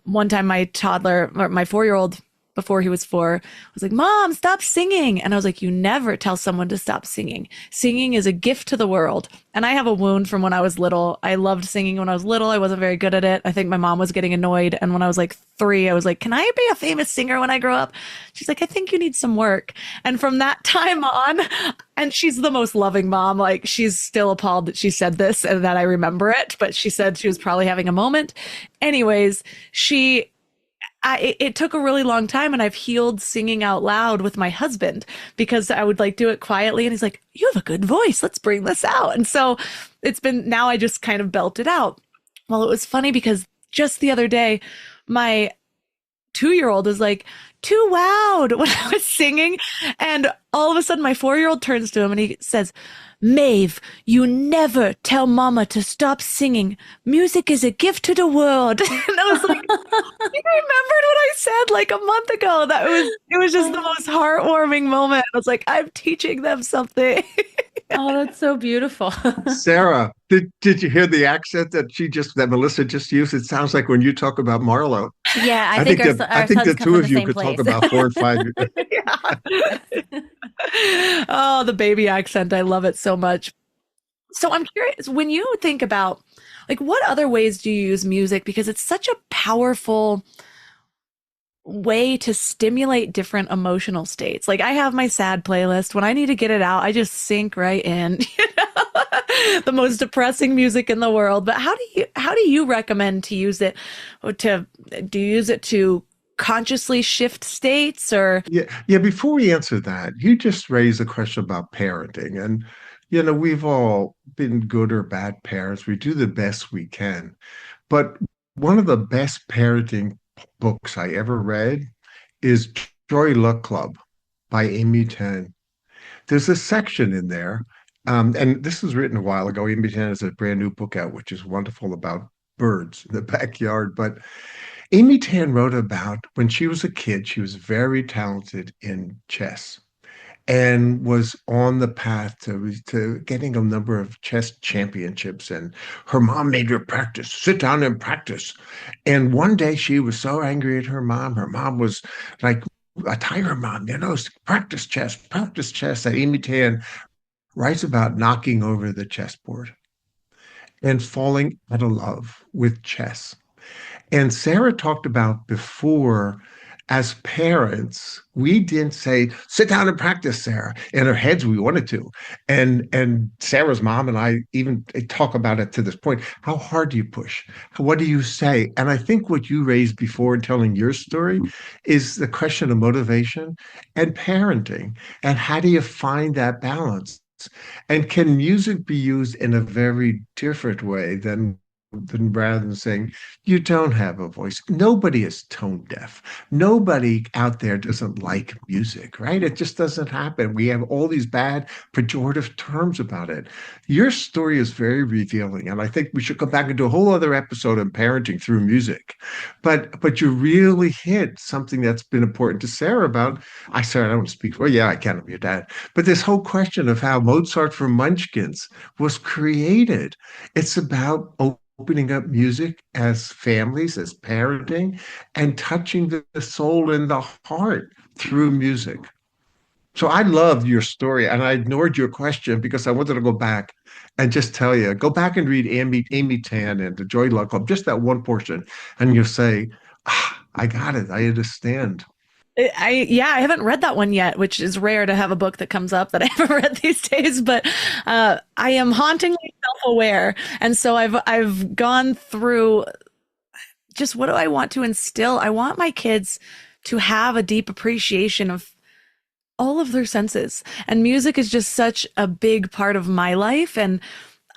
one time my toddler, or my 4-year-old, before he was 4, was like, Mom, stop singing. And I was like, you never tell someone to stop singing. Singing is a gift to the world. And I have a wound from when I was little. I loved singing when I was little. I wasn't very good at it. I think my mom was getting annoyed. And when I was like 3, I was like, can I be a famous singer when I grow up? She's like, I think you need some work. And from that time on, and she's the most loving mom. Like, she's still appalled that she said this and that I remember it, but she said she was probably having a moment. Anyways, it took a really long time, and I've healed singing out loud with my husband, because I would like do it quietly and he's like, you have a good voice. Let's bring this out. And so now I just kind of belt it out. Well, it was funny because just the other day, my 2-year-old was like, too loud when I was singing. And all of a sudden my 4-year-old turns to him and he says, Maeve, you never tell mama to stop singing. Music is a gift to the world. And I was like, you remembered what I said like a month ago. It was just the most heartwarming moment. I was like, I'm teaching them something. Oh, that's so beautiful. Sara, did you hear the accent that Melissa just used? It sounds like when you talk about Marlo. Yeah, I think I think the two of you could talk about 4 and 5. Oh, the baby accent. I love it so much. So I'm curious, when you think about, like, what other ways do you use music? Because it's such a powerful way to stimulate different emotional states. Like, I have my sad playlist. When I need to get it out, I just sink right in, the most depressing music in the world. But how do you recommend to use it? Do you use it to consciously shift states, or? Yeah. Before we answer that, you just raised a question about parenting. And, we've all been good or bad parents. We do the best we can. But one of the best parenting books I ever read is Joy Luck Club by Amy Tan. There's a section in there, and this was written a while ago. Amy Tan has a brand new book out, which is wonderful, about birds in the backyard. But Amy Tan wrote about when she was a kid, she was very talented in chess and was on the path to getting a number of chess championships. And her mom made her practice, sit down and practice. And one day she was so angry at her mom. Her mom was like a tiger mom, practice chess, practice chess. That Amy Tan writes about knocking over the chessboard and falling out of love with chess. And Sara talked about before, as parents, we didn't say, sit down and practice, Sara. In our heads, we wanted to. And Sara's mom and I even talk about it to this point. How hard do you push? What do you say? And I think what you raised before in telling your story is the question of motivation and parenting. And how do you find that balance? And can music be used in a very different way than rather than saying you don't have a voice? Nobody is tone deaf. Nobody out there doesn't like music, right? It just doesn't happen. We have all these bad pejorative terms about it. Your story is very revealing, and I think we should come back and do a whole other episode on parenting through music. But you really hit something that's been important to Sara about. I don't speak. Well, yeah, I can. I'm your dad. But this whole question of how Mozart for Munchkins was created. It's about opening up music as families, as parenting, and touching the soul and the heart through music. So I loved your story, and I ignored your question because I wanted to go back and just tell you, go back and read Amy Tan and the Joy Luck Club, just that one portion, and you'll say, I got it. I understand. I haven't read that one yet, which is rare to have a book that comes up that I haven't read these days. But I am hauntingly self-aware, and so I've gone through just, what do I want to instill? I want my kids to have a deep appreciation of all of their senses, and music is just such a big part of my life, and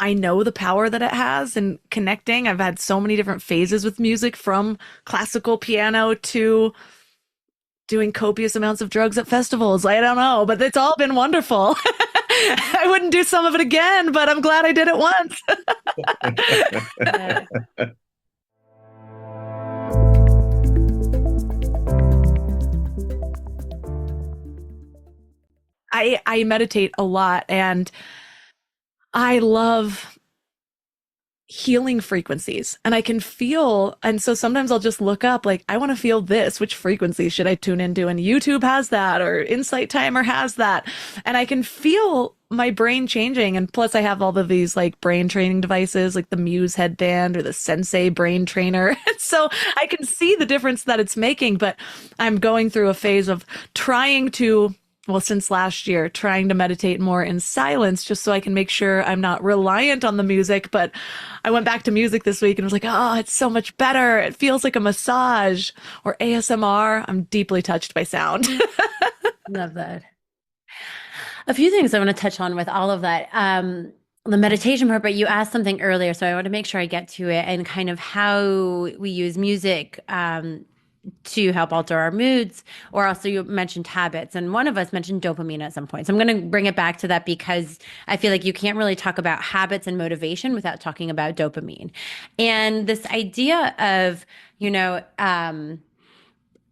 I know the power that it has in connecting. I've had so many different phases with music, from classical piano to doing copious amounts of drugs at festivals. I don't know, but it's all been wonderful. I wouldn't do some of it again, but I'm glad I did it once. I meditate a lot, and I love healing frequencies, and I can feel, and so sometimes I'll just look up like, I want to feel this, which frequency should I tune into? And YouTube has that, or Insight Timer has that, and I can feel my brain changing. And plus I have all of these like brain training devices, like the Muse headband or the Sensei brain trainer. So I can see the difference that it's making, but I'm going through a phase of trying to, well, since last year, trying to meditate more in silence, just so I can make sure I'm not reliant on the music. But I went back to music this week and was like, oh, it's so much better. It feels like a massage or ASMR. I'm deeply touched by sound. Love that. A few things I want to touch on with all of that. The meditation part, but you asked something earlier, so I want to make sure I get to it, and kind of how we use music to help alter our moods, or also you mentioned habits, and one of us mentioned dopamine at some point. So I'm going to bring it back to that, because I feel like you can't really talk about habits and motivation without talking about dopamine. And this idea of,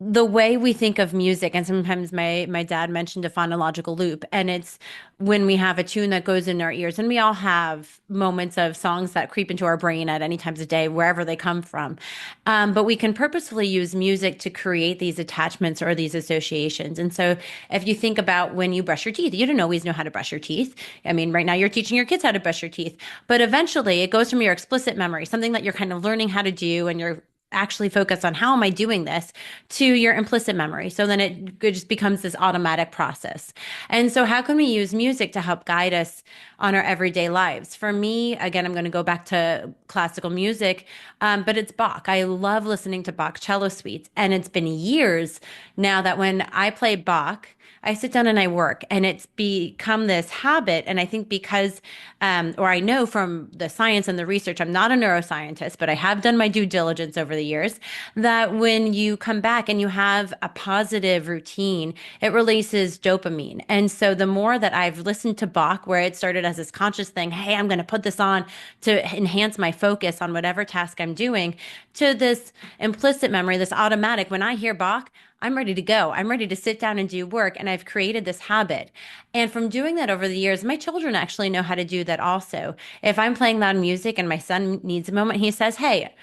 the way we think of music, and sometimes my dad mentioned a phonological loop, and it's when we have a tune that goes in our ears, and we all have moments of songs that creep into our brain at any times of day, wherever they come from. But we can purposefully use music to create these attachments or these associations. And so if you think about when you brush your teeth, you don't always know how to brush your teeth. I mean, right now you're teaching your kids how to brush your teeth, but eventually it goes from your explicit memory, something that you're kind of learning how to do, and you're actually focus on how am I doing this, to your implicit memory. So then it just becomes this automatic process. And so how can we use music to help guide us on our everyday lives? For me, again, I'm going to go back to classical music, but it's Bach. I love listening to Bach cello suites. And it's been years now that when I play Bach, I sit down and I work, and it's become this habit. And I think because, or I know from the science and the research, I'm not a neuroscientist, but I have done my due diligence over the years, that when you come back and you have a positive routine, it releases dopamine. And so the more that I've listened to Bach, where it started as this conscious thing, hey, I'm going to put this on to enhance my focus on whatever task I'm doing, to this implicit memory, this automatic, when I hear Bach, I'm ready to go. I'm ready to sit down and do work. And I've created this habit. And from doing that over the years, my children actually know how to do that also. If I'm playing loud music and my son needs a moment, he says, hey,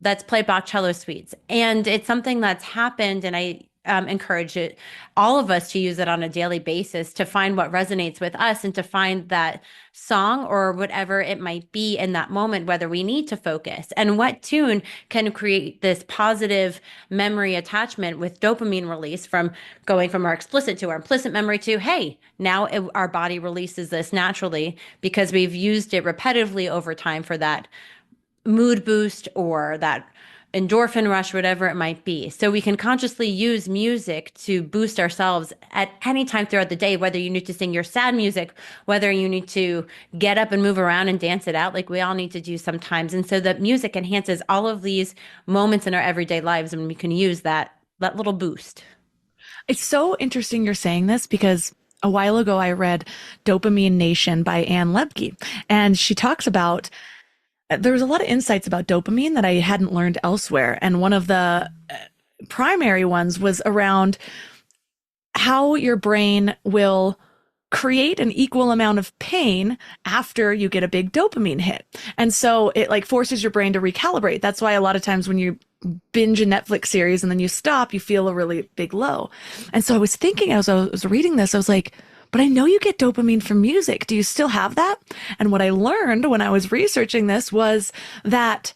let's play Bach cello suites. And it's something that's happened. And I encourage all of us to use it on a daily basis, to find what resonates with us, and to find that song or whatever it might be in that moment, whether we need to focus, and what tune can create this positive memory attachment with dopamine release, from going from our explicit to our implicit memory to, hey, now our body releases this naturally because we've used it repetitively over time for that mood boost or that endorphin rush, whatever it might be. So we can consciously use music to boost ourselves at any time throughout the day, whether you need to sing your sad music, whether you need to get up and move around and dance it out, like we all need to do sometimes. And so that music enhances all of these moments in our everyday lives, and we can use that little boost. It's so interesting you're saying this, because a while ago I read Dopamine Nation by Anne Lebke, and she talks about there was a lot of insights about dopamine that I hadn't learned elsewhere. And one of the primary ones was around how your brain will create an equal amount of pain after you get a big dopamine hit. And so it like forces your brain to recalibrate. That's why a lot of times when you binge a Netflix series and then you stop, you feel a really big low. And so I was thinking, as I was reading this, I was like, but I know you get dopamine from music. Do you still have that? And what I learned when I was researching this was that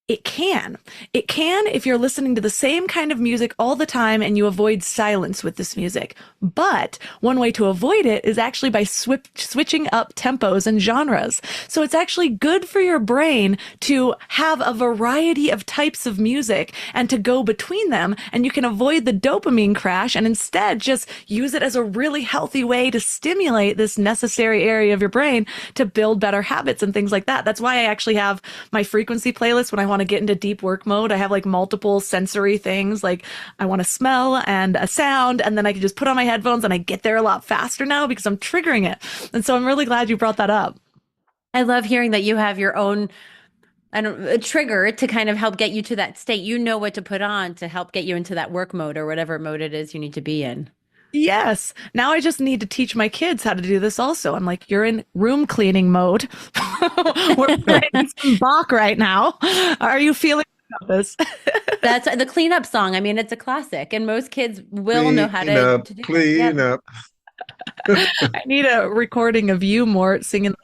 it can if you're listening to the same kind of music all the time and you avoid silence with this music. But one way to avoid it is actually by switching up tempos and genres. So it's actually good for your brain to have a variety of types of music and to go between them. And you can avoid the dopamine crash and instead just use it as a really healthy way to stimulate this necessary area of your brain to build better habits and things like that. That's why I actually have my frequency playlist when I want to get into deep work mode, I have like multiple sensory things. Like I want to smell and a sound, and then I can just put on my headphones and I get there a lot faster now because I'm triggering it. And so I'm really glad you brought that up. I love hearing that you have your own a trigger to kind of help get you to that state. You know what to put on to help get you into that work mode or whatever mode it is you need to be in. Yes. Now I just need to teach my kids how to do this also. I'm like, you're in room cleaning mode. We're playing some Bach right now. Are you feeling about this? That's the cleanup song. I mean, it's a classic, and most kids will know how Clean up, to do it. clean Yep. up. I need a recording of you, Mort, singing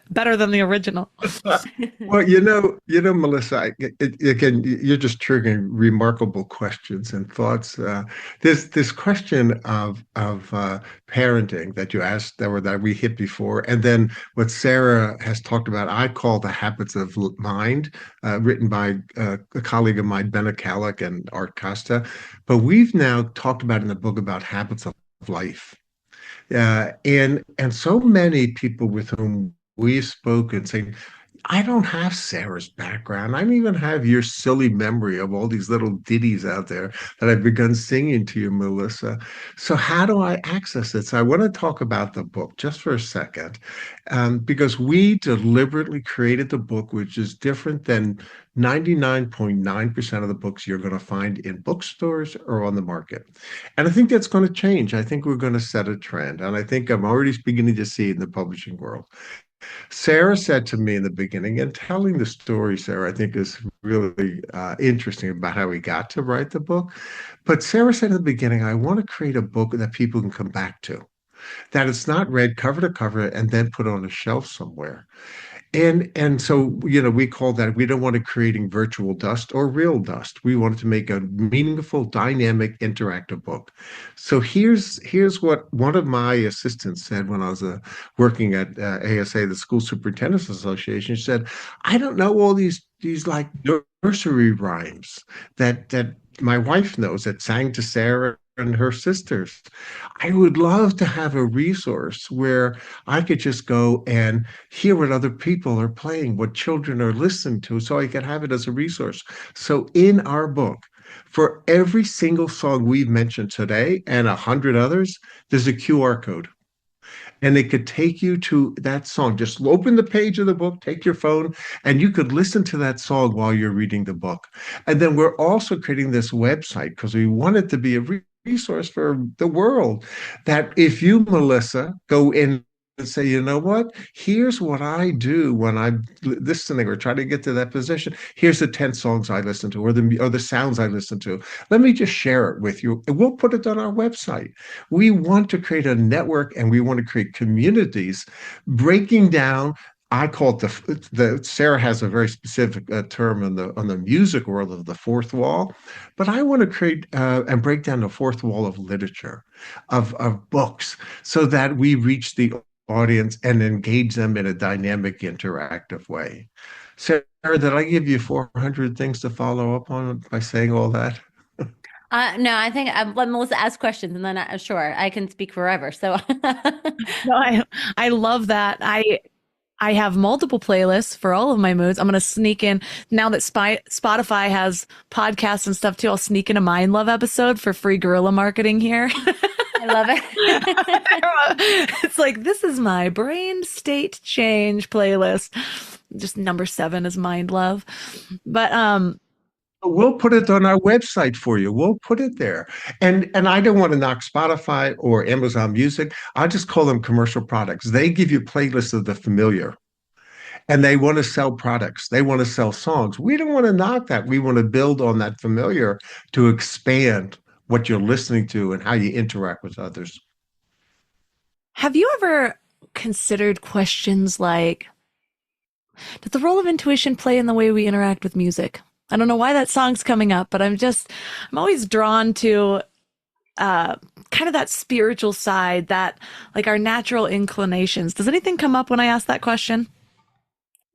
better than the original. Well, Melissa, again, you're just triggering remarkable questions and thoughts. This question of parenting that you asked that we hit before, and then what Sara has talked about, I call the habits of mind, written by a colleague of mine, Benna Kallick and Art Costa. But we've now talked about in the book about habits of life. And so many people with whom we've spoken saying, I don't have Sarah's background. I don't even have your silly memory of all these little ditties out there that I've begun singing to you, Melissa. So how do I access it? So I want to talk about the book just for a second, because we deliberately created the book, which is different than 99.9% of the books you're going to find in bookstores or on the market. And I think that's going to change. I think we're going to set a trend. And I think I'm already beginning to see it in the publishing world. Sara said to me in the beginning, and telling the story, Sara, I think is really interesting about how we got to write the book. But Sara said in the beginning, I want to create a book that people can come back to, that it's not read cover to cover and then put on a shelf somewhere. And so, we call that, we don't want to creating virtual dust or real dust. We wanted to make a meaningful, dynamic, interactive book. So here's what one of my assistants said when I was working at ASA, the School Superintendents Association. She said, I don't know all these like nursery rhymes that my wife knows, that sang to Sara and her sisters. I would love to have a resource where I could just go and hear what other people are playing, what children are listening to, so I could have it as a resource. So in our book, for every single song we've mentioned today and 100 others, there's a QR code. And it could take you to that song. Just open the page of the book, take your phone, and you could listen to that song while you're reading the book. And then we're also creating this website because we want it to be a resource for the world, that if you, Melissa, go in and say, you know what, here's what I do when I'm listening or trying to get to that position. Here's the 10 songs I listen to, or the sounds I listen to. Let me just share it with you. And we'll put it on our website. We want to create a network, and we want to create communities breaking down. I call it the Sara has a very specific term on the music world of the fourth wall, but I want to create and break down the fourth wall of literature, of books, so that we reach the audience and engage them in a dynamic, interactive way. Sara, did I give you 400 things to follow up on by saying all that? No, I think let Melissa ask questions, and then sure, I can speak forever. So, No, I love that. I have multiple playlists for all of my moods. I'm going to sneak in now that Spotify has podcasts and stuff too. I'll sneak in a Mind Love episode for free guerrilla marketing here. I love it. It's like, this is my brain state change playlist. Just number 7 is Mind Love. But we'll put it on our website for you. We'll put it there. And I don't want to knock Spotify or Amazon Music. I just call them commercial products. They give you playlists of the familiar, and they want to sell products. They want to sell songs. We don't want to knock that. We want to build on that familiar to expand what you're listening to and how you interact with others. have you ever considered questions like, does the role of intuition play in the way we interact with music? I don't know why that song's coming up, but I'm always drawn to kind of that spiritual side, that like our natural inclinations. Does anything come up when I ask that question?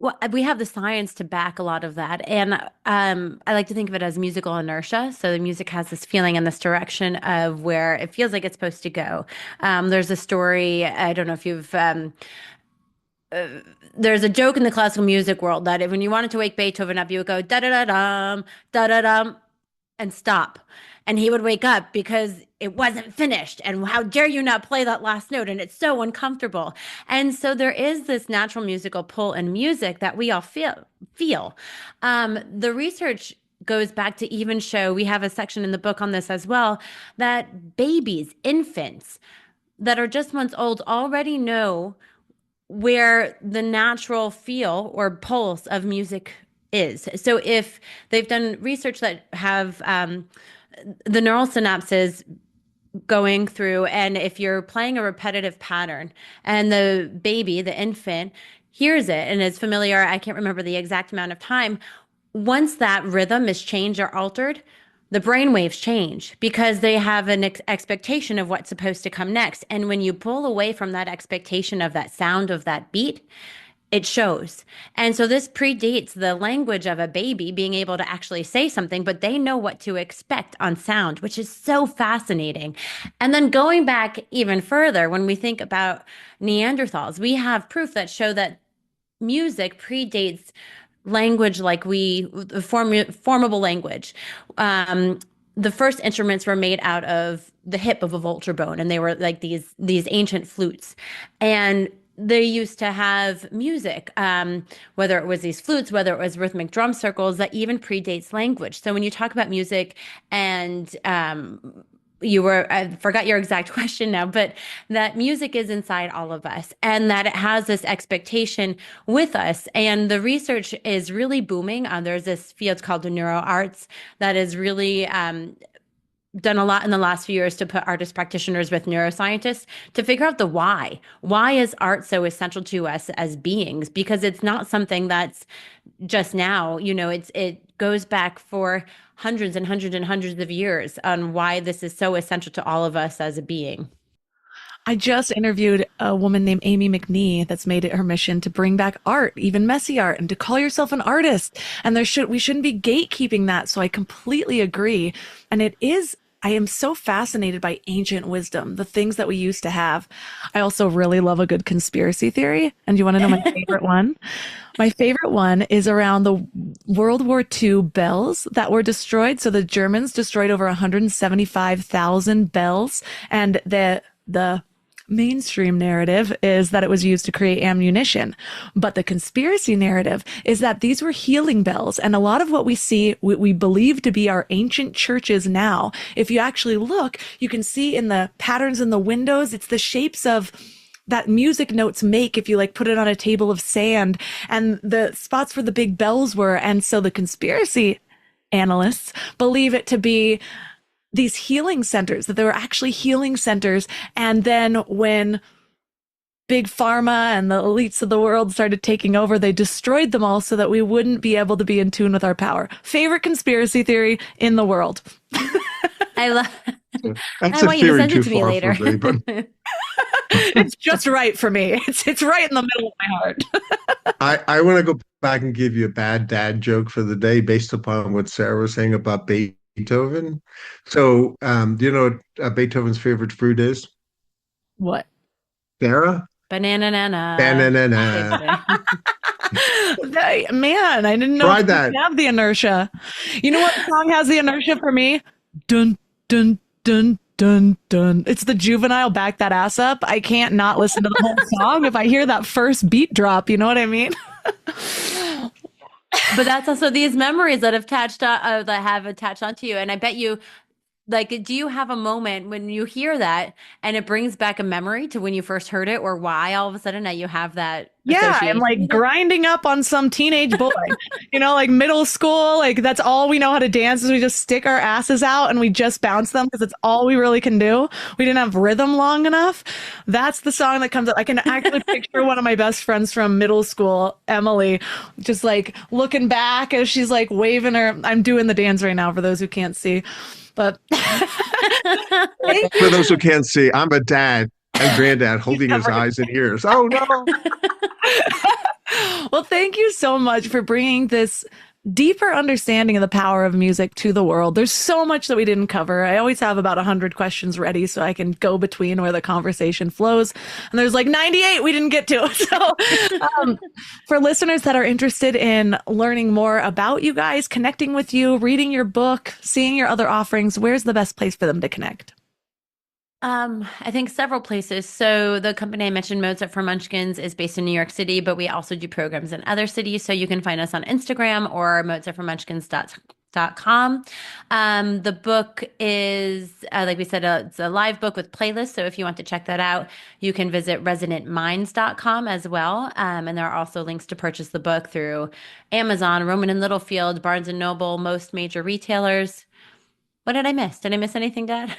Well, we have the science to back a lot of that. And I like to think of it as musical inertia. So the music has this feeling in this direction of where it feels like it's supposed to go. There's a story, I don't know if you've there's a joke in the classical music world that if, when you wanted to wake Beethoven up, you would go da da da dum, da da dum, and stop. And he would wake up because it wasn't finished. And how dare you not play that last note? And it's so uncomfortable. And so there is this natural musical pull in music that we all feel. The research goes back to even show, we have a section in the book on this as well, that babies, infants that are just months old already know where the natural feel or pulse of music is. So if they've done research that have the neural synapses going through, and if you're playing a repetitive pattern and the baby, the infant, hears it and is familiar, I can't remember the exact amount of time, once that rhythm is changed or altered, the brain waves change because they have an expectation of what's supposed to come next. And when you pull away from that expectation of that sound of that beat, it shows. And so this predates the language of a baby being able to actually say something, but they know what to expect on sound, which is so fascinating. And then going back even further, when we think about Neanderthals, we have proof that show that music predates language, like formable language. The first instruments were made out of the hip of a vulture bone, and they were like these ancient flutes. And they used to have music, whether it was these flutes, whether it was rhythmic drum circles, that even predates language. So when you talk about music and I forgot your exact question now, but that music is inside all of us and that it has this expectation with us. And the research is really booming. There's this field called the neuroarts that is really done a lot in the last few years to put artist practitioners with neuroscientists to figure out the why. Why is art so essential to us as beings? Because it's not something that's just now, it goes back for hundreds and hundreds and hundreds of years on why this is so essential to all of us as a being. I just interviewed a woman named Amy McNee that's made it her mission to bring back art, even messy art, and to call yourself an artist. And we shouldn't be gatekeeping that. So I completely agree. And I am so fascinated by ancient wisdom, the things that we used to have. I also really love a good conspiracy theory. And you want to know my favorite one? My favorite one is around the World War II bells that were destroyed. So the Germans destroyed over 175,000 bells. And the mainstream narrative is that it was used to create ammunition. But the conspiracy narrative is that these were healing bells. And a lot of what we see, we believe to be our ancient churches now, if you actually look, you can see in the patterns in the windows, it's the shapes of that music notes make if you put it on a table of sand, and the spots where the big bells were. And so the conspiracy analysts believe it to be these healing centers, that they were actually healing centers. And then when big pharma and the elites of the world started taking over, they destroyed them all so that we wouldn't be able to be in tune with our power. Favorite conspiracy theory in the world. I love. That's I a want you to theory send too it to me far later. for me, but It's just right for me. It's right in the middle of my heart. I want to go back and give you a bad dad joke for the day based upon what Sarah was saying about Beethoven. So, do you know what Beethoven's favorite fruit is? What? Sarah? Banana. Banana. Man, I didn't know Try that. have the inertia. You know what song has the inertia for me? Dun, dun, dun, dun, dun. It's the Juvenile Back That Ass Up. I can't not listen to the whole song if I hear that first beat drop. You know what I mean? But that's also these memories that have attached onto you. And I bet you, do you have a moment when you hear that and it brings back a memory to when you first heard it, or why all of a sudden now you have that? Yeah, I'm grinding up on some teenage boy, middle school. That's all we know how to dance is we just stick our asses out and we just bounce them because it's all we really can do. We didn't have rhythm long enough. That's the song that comes up. I can actually picture one of my best friends from middle school, Emily, just looking back as she's waving her. I'm doing the dance right now for those who can't see. But for those who can't see, I'm a dad and granddad holding his eyes and ears. Oh, no. Well, thank you so much for bringing this deeper understanding of the power of music to the world. There's so much that we didn't cover. I always have about 100 questions ready so I can go between where the conversation flows. And there's like 98 we didn't get to. So for listeners that are interested in learning more about you guys, connecting with you, reading your book, seeing your other offerings, where's the best place for them to connect? I think several places. So the company I mentioned, Mozart for Munchkins, is based in New York City, but we also do programs in other cities. So you can find us on Instagram or mozartformunchkins.com. The book is, like we said, it's a live book with playlists. So if you want to check that out, you can visit resonantminds.com as well. And there are also links to purchase the book through Amazon, Rowman and Littlefield, Barnes and Noble, most major retailers. What did I miss? Did I miss anything, Dad?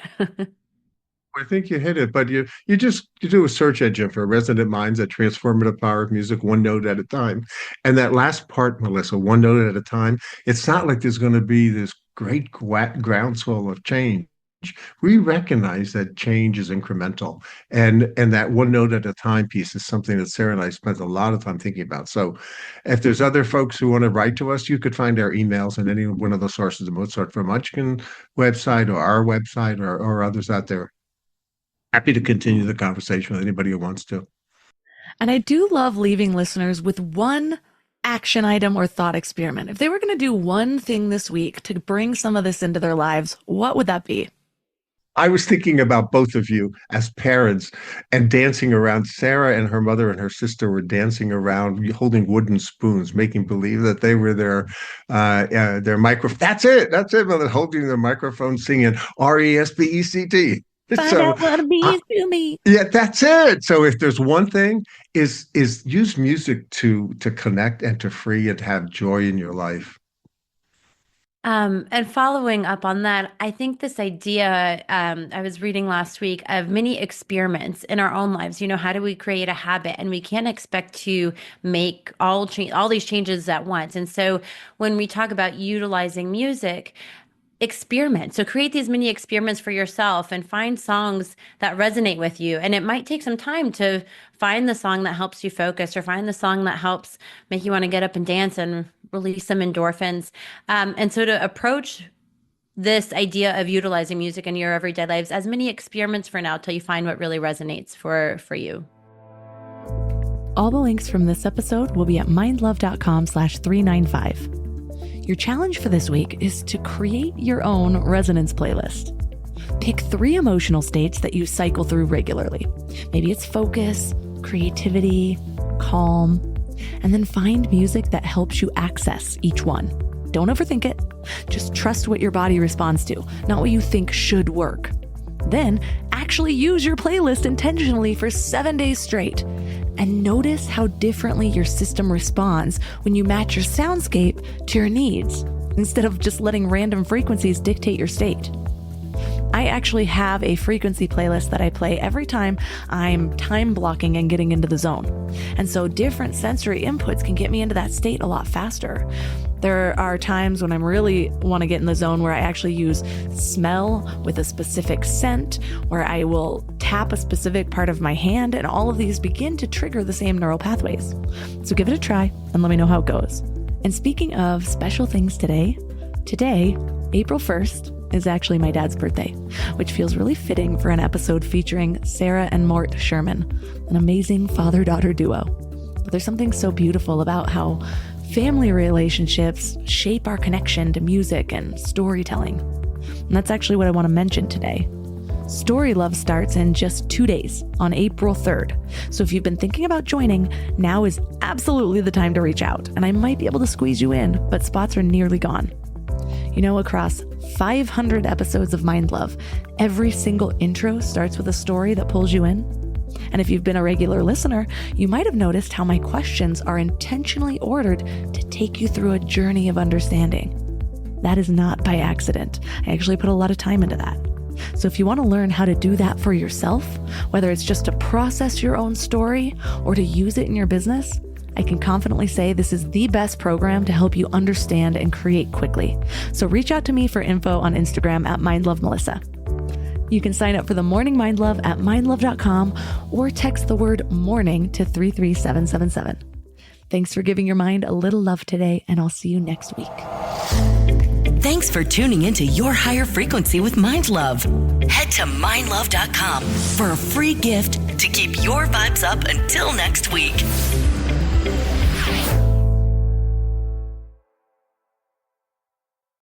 I think you hit it, but you do a search engine for Resonant Minds, that transformative power of music, one note at a time. And that last part, Melissa, one note at a time, it's not like there's going to be this great groundswell of change. We recognize that change is incremental, and that one note at a time piece is something that Sara and I spent a lot of time thinking about. So if there's other folks who want to write to us, you could find our emails in any one of the sources, the Mozart for Munchkin website or our website or others out there. Happy to continue the conversation with anybody who wants to. And I do love leaving listeners with one action item or thought experiment. If they were going to do one thing this week to bring some of this into their lives, what would that be? I was thinking about both of you as parents and dancing around. Sara and her mother and her sister were dancing around, holding wooden spoons, making believe that they were their microphone. That's it. Mother, holding their microphone, singing RESPECT. Find out what it means to me. Yeah, that's it. So if there's one thing, is use music to connect and to free and to have joy in your life. And following up on that, I think this idea I was reading last week of mini experiments in our own lives. You know, how do we create a habit? And we can't expect to make all these changes at once. And so when we talk about utilizing music, experiment. So create these mini experiments for yourself and find songs that resonate with you. And it might take some time to find the song that helps you focus or find the song that helps make you want to get up and dance and release some endorphins. And so to approach this idea of utilizing music in your everyday lives as many experiments for now till you find what really resonates for you. All the links from this episode will be at mindlove.com/395. Your challenge for this week is to create your own resonance playlist. Pick 3 emotional states that you cycle through regularly. Maybe it's focus, creativity, calm, and then find music that helps you access each one. Don't overthink it. Just trust what your body responds to, not what you think should work. Then actually use your playlist intentionally for 7 days straight. And notice how differently your system responds when you match your soundscape to your needs, instead of just letting random frequencies dictate your state. I actually have a frequency playlist that I play every time I'm time blocking and getting into the zone. And so different sensory inputs can get me into that state a lot faster. There are times when I really want to get in the zone where I actually use smell with a specific scent, where I will tap a specific part of my hand, and all of these begin to trigger the same neural pathways. So give it a try and let me know how it goes. And speaking of special things today, April 1st, is actually my dad's birthday, which feels really fitting for an episode featuring Sara and Mort Sherman, an amazing father-daughter duo. But there's something so beautiful about how family relationships shape our connection to music and storytelling. And that's actually what I want to mention today. Story Love starts in just 2 days on April 3rd. So if you've been thinking about joining, now is absolutely the time to reach out. And I might be able to squeeze you in, but spots are nearly gone. You know, across 500 episodes of Mind Love, every single intro starts with a story that pulls you in. And if you've been a regular listener, you might have noticed how my questions are intentionally ordered to take you through a journey of understanding. That is not by accident. I actually put a lot of time into that. So if you want to learn how to do that for yourself, whether it's just to process your own story or to use it in your business, I can confidently say this is the best program to help you understand and create quickly. So reach out to me for info on Instagram at MindLoveMelissa. You can sign up for the Morning Mind Love at mindlove.com or text the word morning to 33777. Thanks for giving your mind a little love today, and I'll see you next week. Thanks for tuning into Your Higher Frequency with Mind Love. Head to mindlove.com for a free gift to keep your vibes up until next week.